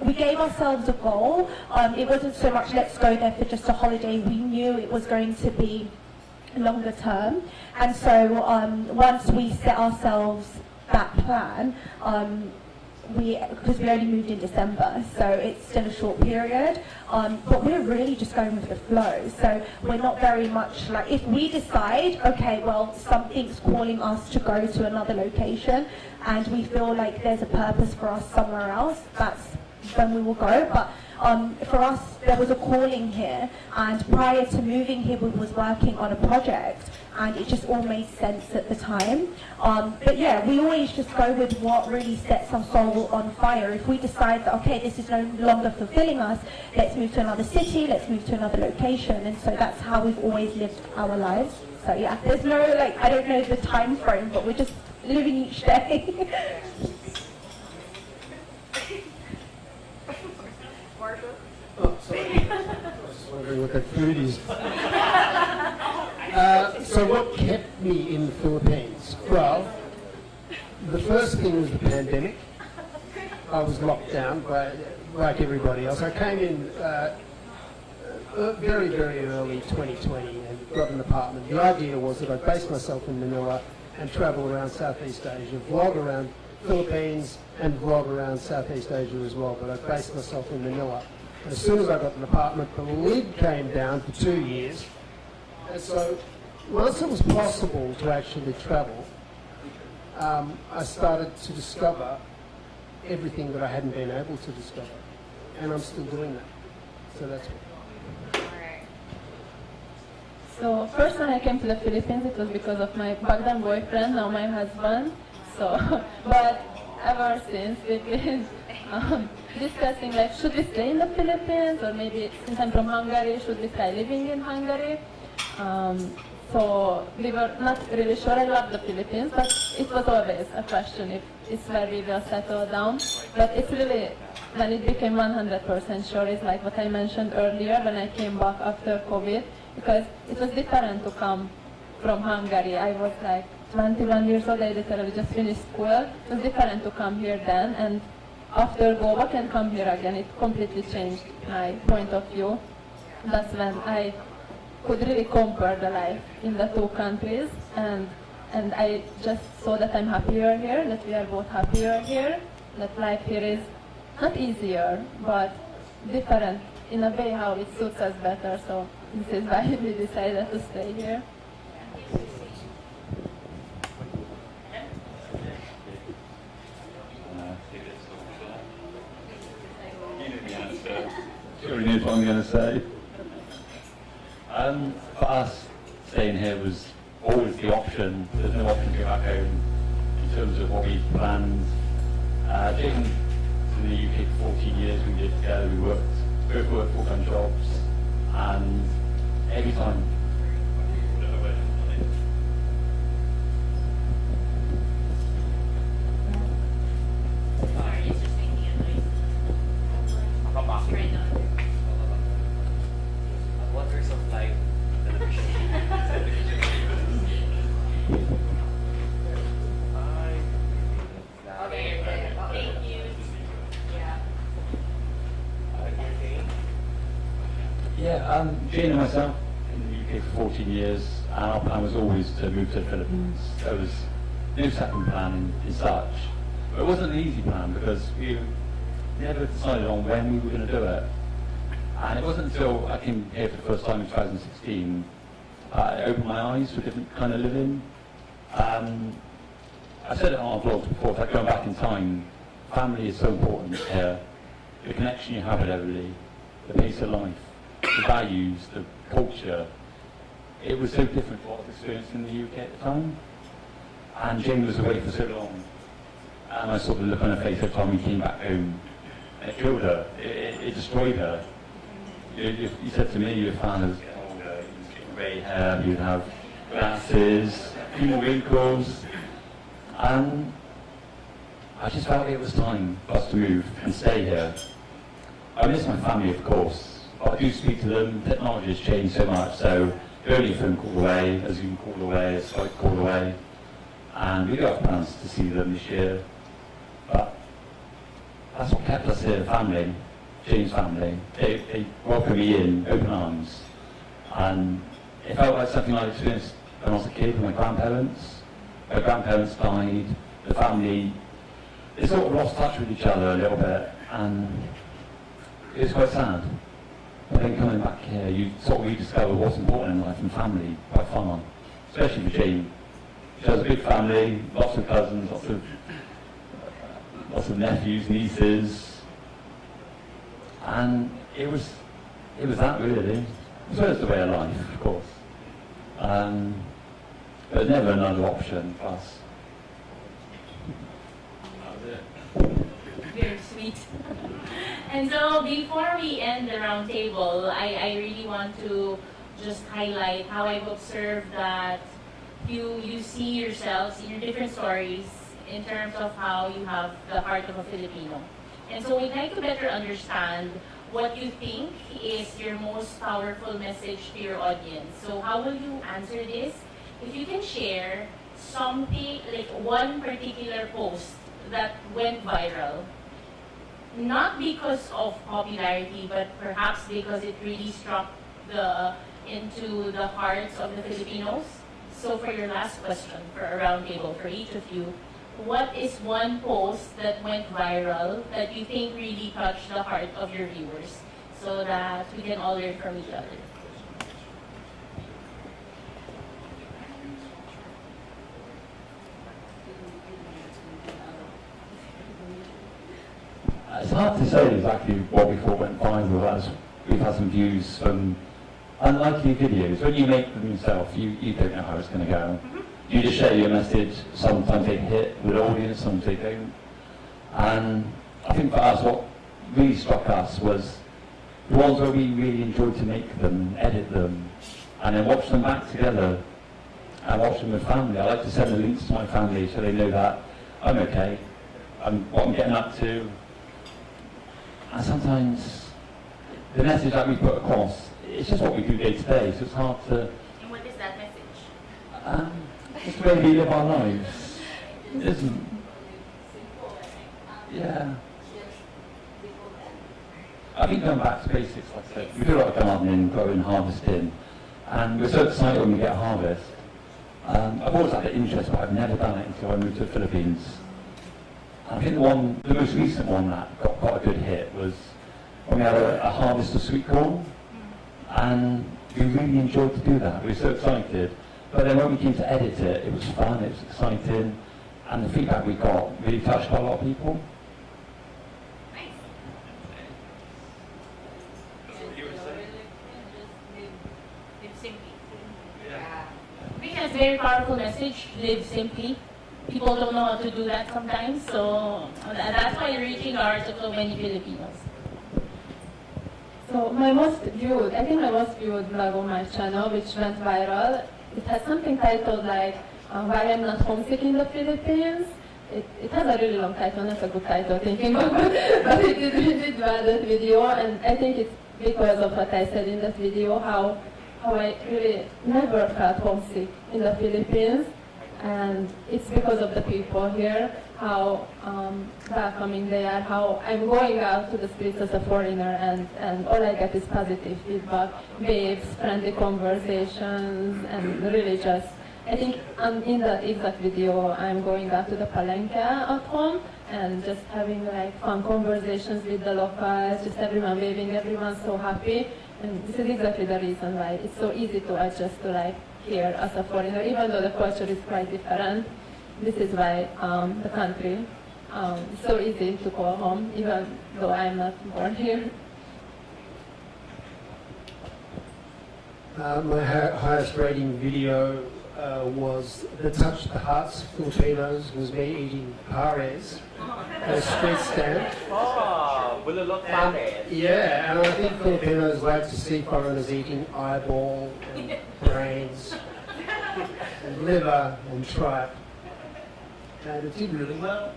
We gave ourselves a goal. It wasn't so much let's go there for just a holiday. We knew it was going to be longer term. And so once we set ourselves that plan, because we only moved in December, so it's still a short period, but we're really just going with the flow. So we're not very much like, if we decide, okay, well, something's calling us to go to another location, and we feel like there's a purpose for us somewhere else, that's when we will go. But for us, there was a calling here, and prior to moving here, we was working on a project, and it just all made sense at the time. But yeah, we always just go with what really sets our soul on fire. If we decide that, okay, this is no longer fulfilling us, let's move to another city, let's move to another location. And so that's how we've always lived our lives. So yeah, there's no, like, I don't know the time frame, but we're just living each day. Oh, sorry. I was just wondering what that food is. So what kept me in the Philippines? Well, the first thing was the pandemic. I was locked down like everybody else. I came in very, very early 2020 and got an apartment. The idea was that I'd base myself in Manila and travel around Southeast Asia, vlog around Philippines and vlog around Southeast Asia as well, but I based myself in Manila. And as soon as I got an apartment, the lid came down for 2 years. And so once it was possible to actually travel, I started to discover everything that I hadn't been able to discover. And I'm still doing that. So that's what. So first when I came to the Philippines, it was because of my back then boyfriend, now my husband. So, but ever since we've been discussing, like, should we stay in the Philippines, or maybe since I'm from Hungary, should we try living in Hungary? So we were not really sure. I love the Philippines, but it was always a question if it's where we will settle down. But it's really, when it became 100% sure, it's like what I mentioned earlier when I came back after COVID, because it was different to come from Hungary. I was like 21 years old, I literally just finished school. It was different to come here then, and after go back and come here again, it completely changed my point of view. That's when I could really compare the life in the 2 countries, and I just saw that I'm happier here, that we are both happier here, that life here is not easier, but different in a way how it suits us better. So this is why we decided to stay here. She already knows what I'm going to say. For us, staying here was always the option. There's no option to go back home in terms of what we planned. Being in the UK for 14 years, we lived together, we both worked full-time jobs, and every time. Sorry, it's just making a noise. Right on. Wonders of life television. Okay, thank you. Yeah. Yeah, Jane and myself in the UK for 14 years, and our plan was always to move to the Philippines. There was no second plan in such. But it wasn't an easy plan because we never decided on when we were going to do it. And it wasn't until I came here for the first time in 2016 I opened my eyes to a different kind of living. I said it on our vlogs before, that going back in time, family is so important here. The connection you have with everybody, the pace of life, the values, the culture. It was so different to what I was experiencing in the UK at the time. And Jane was away for so long. And I saw the look on her face every time we came back home. And it killed her. It destroyed her. You said to me you were fine as getting older, you was getting grey hair, you'd have glasses, a few more wrinkles. And I just felt it was time for us to move and stay here. I miss my family, of course, but I do speak to them. Technology has changed so much, so only a phone call away, a Zoom call away, a Skype call away. And we do have plans to see them this year. But that's what kept us here, family. Jane's family. They welcomed me in, open arms. And it felt like something I experienced when I was a kid with my grandparents. My grandparents died, the family, they sort of lost touch with each other a little bit, and it was quite sad. But then coming back here, you sort of rediscover what's important in life and family by far, especially for Jane. She has a big family, lots of cousins, lots of nephews, nieces, and it was that really, as well as the way of life, of course. But never another option for us. Very sweet. And so before we end the round table, I really want to just highlight how I've observed that you see yourselves in your different stories in terms of how you have the heart of a Filipino. And so we'd like to better understand what you think is your most powerful message to your audience. So how will you answer this? If you can share something, like one particular post that went viral, not because of popularity, but perhaps because it really struck into the hearts of the Filipinos. So for your last question, for a round table for each of you, what is one post that went viral that you think really touched the heart of your viewers so that we can all learn from each other? It's hard to say exactly what we thought went viral, as we've had some views from unlikely videos. When you make them yourself, you don't know how it's going to go. You just share your message, sometimes they hit with audience, sometimes they don't. And I think for us, what really struck us was the ones where we really enjoyed to make them, edit them, and then watch them back together, and watch them with family. I like to send the links to my family so they know that I'm okay, what I'm getting up to. And sometimes the message that we put across, it's just what we do day to day, so it's hard to... And what is that message? Just the way we live our lives. It isn't... Yeah. I think going back to basics, like I said, we do a lot of gardening, growing, harvesting, and we're so excited when we get a harvest. I've always had the interest, but I've never done it until I moved to the Philippines. I think the most recent one that got a good hit was when we had a harvest of sweet corn, and we really enjoyed to do that. We were so excited. But then when we came to edit it, it was fun, it was exciting, and the feedback we got really touched quite a lot of people. I think that's a very powerful message, live simply. People don't know how to do that sometimes, so that's why you're reaching the hearts of so many Filipinos. So I think my most viewed vlog on my channel, which went viral, it has something titled like, Why I'm Not Homesick in the Philippines. It has a really long title, not a good title thinking of it, but it did well, that video, and I think it's because of what I said in that video, how I really never felt homesick in the Philippines, and it's because of the people here, how welcoming they are, how I'm going out to the streets as a foreigner, and all I get is positive feedback, waves, friendly conversations, and really just, I think in that exact video, I'm going out to the palenque at home, and just having like fun conversations with the locals, just everyone waving, everyone's so happy. And this is exactly the reason why it's so easy to adjust to like here as a foreigner, even though the culture is quite different. This is why the country is so easy to call home, even though I'm not born here. My highest rating video was the Touch the Hearts Filipinos, was me eating pares at a street stand. Oh, bululok pare. Yeah, and I think Filipinos like to see foreigners eating eyeball and brains and liver and tripe. And it did really well.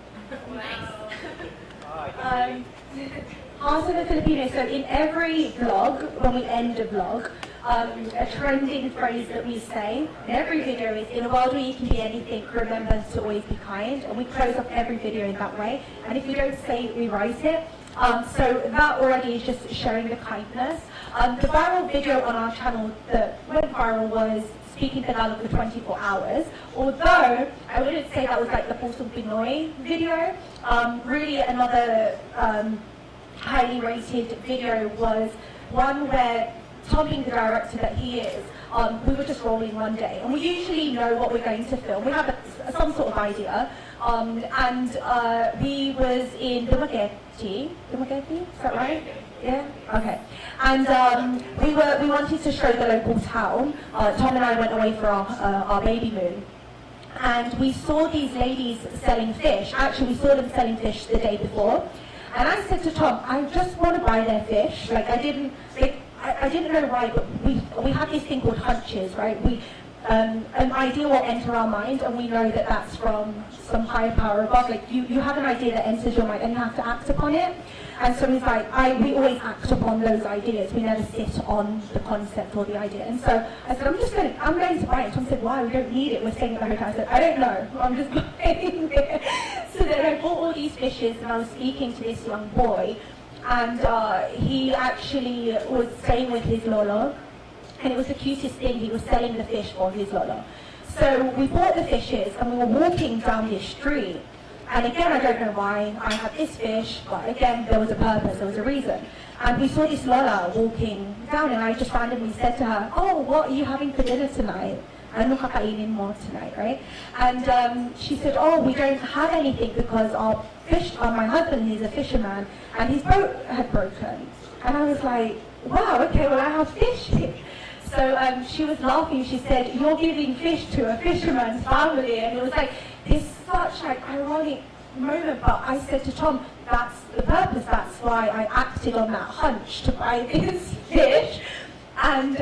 Heart of the Filipinos, so in every vlog, when we end a vlog, a trending phrase that we say in every video is, in a world where you can be anything, remember to always be kind. And we close off every video in that way. And if we don't say it, we write it. So that already is just showing the kindness. The viral video on our channel that went viral was speaking Tagalog for 24 hours. Although, I wouldn't say that was like the Pusong Pinoy video. Really another highly rated video was one where Tom, being the director that he is, we were just rolling one day, and we usually know what we're going to film. We have some sort of idea, and we was in Dumaguete, is that right? Yeah. Okay. And we wanted to show the local town. Tom and I went away for our baby moon. And we saw these ladies selling fish. Actually, we saw them selling fish the day before. And I said to Tom, I just want to buy their fish. Like, I didn't know why, but we have this thing called hunches, right? An idea will enter our mind, and we know that that's from some higher power above. Like, you have an idea that enters your mind, and you have to act upon it. And so he's like, we always act upon those ideas. We never sit on the concept or the idea. And so I said, I'm going to buy it. Tom said, why? We don't need it. We're staying at the hotel. I said, I don't know. I'm just buying it. So then I bought all these fishes, and I was speaking to this young boy. And he actually was staying with his lolo. And it was the cutest thing. He was selling the fish for his lolo. So we bought the fishes, and we were walking down this street. And again, I don't know why I had this fish, but again, there was a purpose, there was a reason. And we saw this Lola walking down, and I just randomly said to her, oh, what are you having for dinner tonight? Ano kakainin mo tonight, right? And she said, oh, we don't have anything because my husband, he's a fisherman, and his boat had broken. And I was like, wow, okay, well, I have fish here. So she was laughing. She said, you're giving fish to a fisherman's family. And it was like this such like ironic moment. But I said to Tom, that's the purpose. That's why I acted on that hunch to buy this fish. And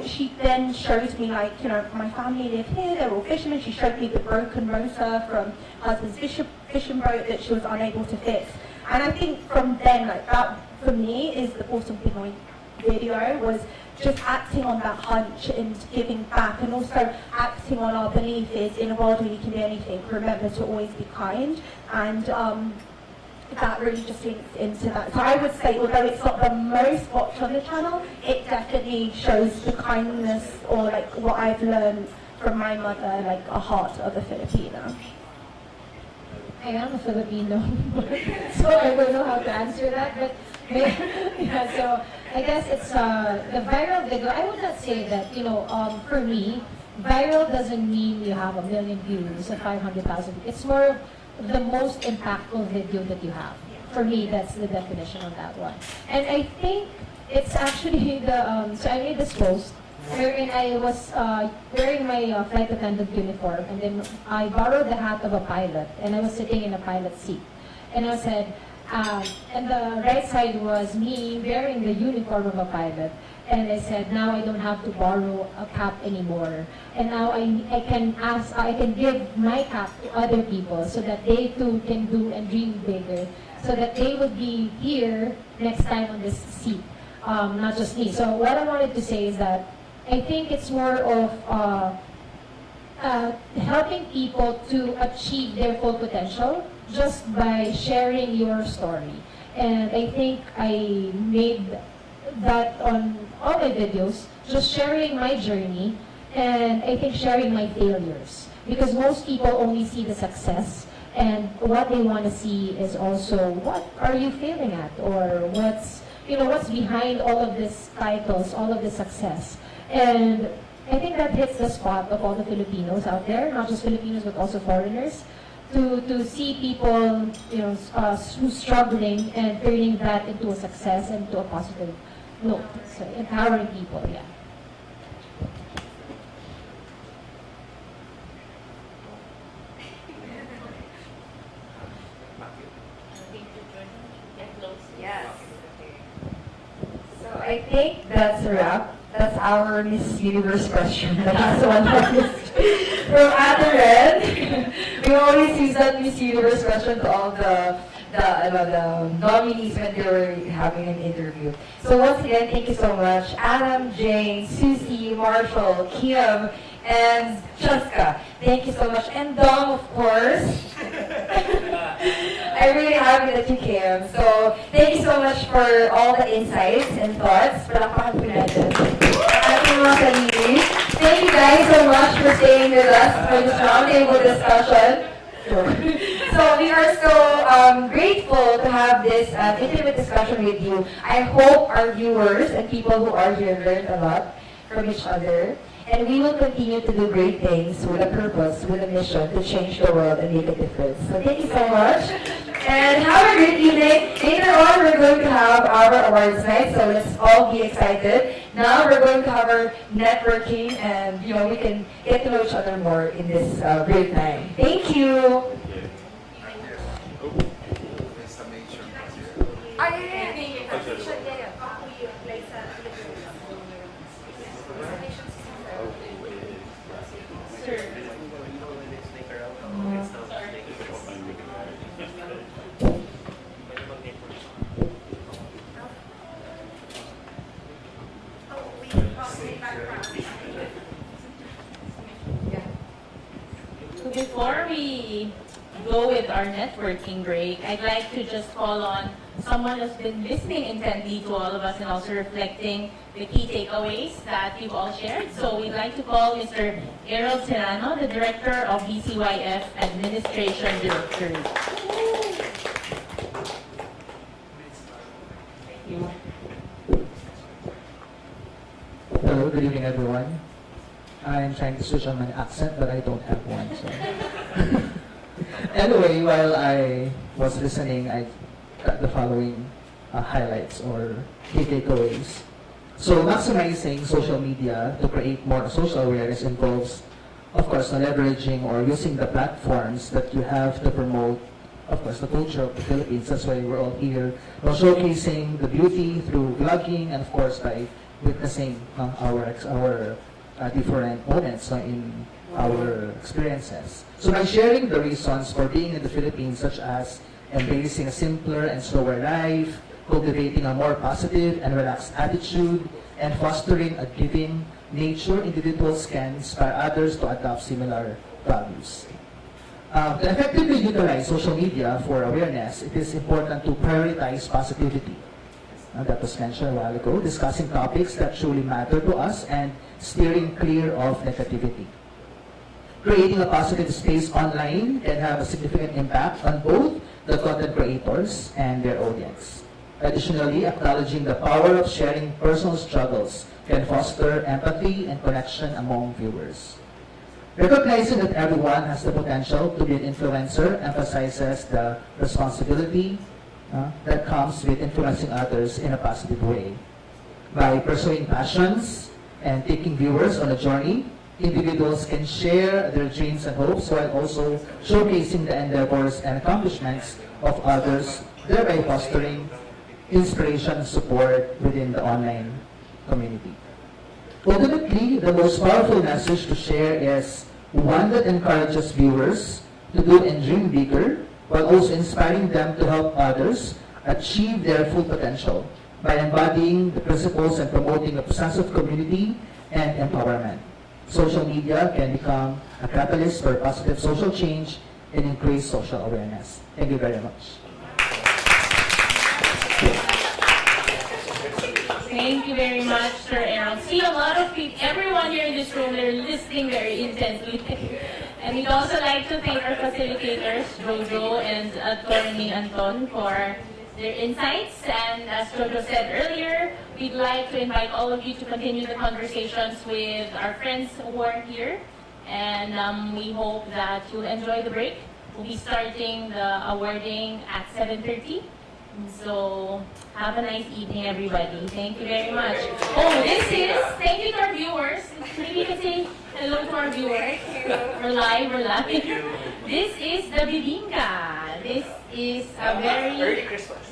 she then showed me, like, you know, my family live here. They're all fishermen. She showed me the broken motor from husband's fishing boat that she was unable to fix. And I think from then, like, that for me is the Pusong Pinoy video, was just acting on that hunch and giving back, and also acting on our belief is, in a world where you can be anything, remember to always be kind. And that really just links into that. So I would say, although it's not the most watched on the channel, it definitely shows the kindness, or like what I've learned from my mother, like a heart of a Filipina. I am a Filipino, so I don't know how to answer that, but Yeah, so I guess it's the viral video. I would not say that, for me, viral doesn't mean you have 1 million views or 500,000. It's more the most impactful video that you have. For me, that's the definition of that one. And I think it's actually so I made this post wherein I was wearing my flight attendant uniform, and then I borrowed the hat of a pilot, and I was sitting in a pilot seat. And I said, and the right side was me wearing the uniform of a pilot. And I said, now I don't have to borrow a cap anymore. And now I can give my cap to other people so that they too can do and dream bigger, so that they would be here next time on this seat, not just me. So what I wanted to say is that I think it's more of helping people to achieve their full potential just by sharing your story. And I think I made that on all my videos, just sharing my journey, and I think sharing my failures. Because most people only see the success, and what they want to see is also what are you failing at, or what's behind all of these titles, all of the success. And I think that hits the spot of all the Filipinos out there, not just Filipinos but also foreigners, to see people who's struggling and turning that into a success and to a positive note. So empowering people, yeah. Yes. So I think that's a wrap. That's our Miss Universe question. The last one from Ate Red. We always use that Miss Universe question to all the nominees when they were having an interview. So once again, thank you so much, Adam, Jane, Susie, Marshall, Kim, and Cheska. Thank you so much, and Dom, of course. I'm really happy that you came. So thank you so much for all the insights and thoughts. Palakpakan po natin. Ating mga sarili. Thank you guys so much for staying with us for this roundtable discussion. So we are so grateful to have this intimate discussion with you. I hope our viewers and people who are here learned a lot from each other. And we will continue to do great things with a purpose, with a mission to change the world and make a difference. So thank you so much. And have a great evening. Later on, we're going to have our awards night, so let's all be excited. Now we're going to cover networking, and we can get to know each other more in this great time. Thank you. So before we go with our networking break, I'd like to just call on someone who's been listening intently to all of us and also reflecting the key takeaways that you've all shared. So we'd like to call Mr. Errol Serrano, the Director of BCYF Administration Directory. Thank you. Hello, good evening everyone. I'm trying to switch on my accent, but I don't have one. So. Anyway, while I was listening, I got the following highlights or key takeaways. So maximizing social media to create more social awareness involves, of course, leveraging or using the platforms that you have to promote, of course, the culture of the Philippines. That's why we're all here. We're showcasing the beauty through vlogging and, of course, by witnessing our different moments in our experiences. So by sharing the reasons for being in the Philippines, such as embracing a simpler and slower life, cultivating a more positive and relaxed attitude, and fostering a giving nature, individuals can inspire others to adopt similar values. To effectively utilize social media for awareness, it is important to prioritize positivity. That was mentioned a while ago, discussing topics that truly matter to us and steering clear of negativity. Creating a positive space online can have a significant impact on both the content creators and their audience. Additionally, acknowledging the power of sharing personal struggles can foster empathy and connection among viewers. Recognizing that everyone has the potential to be an influencer emphasizes the responsibility that comes with influencing others in a positive way. By pursuing passions and taking viewers on a journey, individuals can share their dreams and hopes while also showcasing the endeavors and accomplishments of others, thereby fostering inspiration and support within the online community. Ultimately, the most powerful message to share is one that encourages viewers to do and dream bigger, while also inspiring them to help others achieve their full potential by embodying the principles and promoting a sense of community and empowerment. Social media can become a catalyst for positive social change and increase social awareness. Thank you very much. Thank you very much, Sir Aaron. See, a lot of people, everyone here in this room, they're listening very intensely. And we'd also like to thank our facilitators, Jojo and Attorney Anton, for their insights. And as Jojo said earlier, we'd like to invite all of you to continue the conversations with our friends who are here. And we hope that you'll enjoy the break. We'll be starting the awarding at 7:30. So, have a nice evening, everybody. Thank you very much. Oh, thank you to our viewers. Maybe you can say hello to our viewers. We're live. This is the bibingka. This is a Merry Christmas.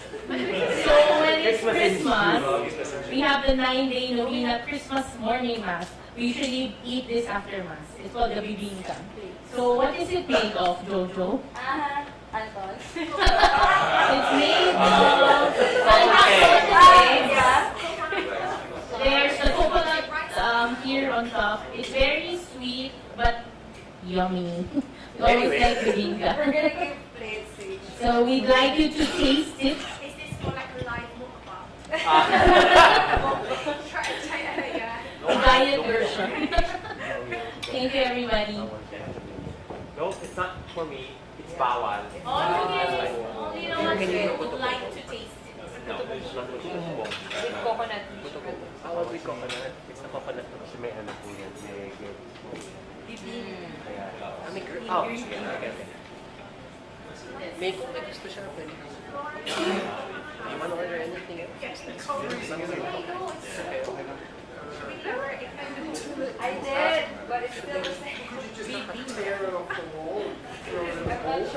So, when it's Christmas, we have the 9-day novena Christmas morning mass. We usually eat this after mass. It's called the bibingka. So, what is it made of, Jojo? Anton. It's made of There's the coconut here on top. It's very sweet but yummy. You always like bibingka. We're gonna give plates each. So we'd like you to taste it. Is this for like a live mukbang? The diet version. Thank you, everybody. No, it's not for me. It's bawal. Only the ones who would like to taste it. No, it's not with Coconut. Bawal with coconut. It's the coconut kasi may ano po yan. May may gusto siya. You want to order anything else? I did, but it's still the same.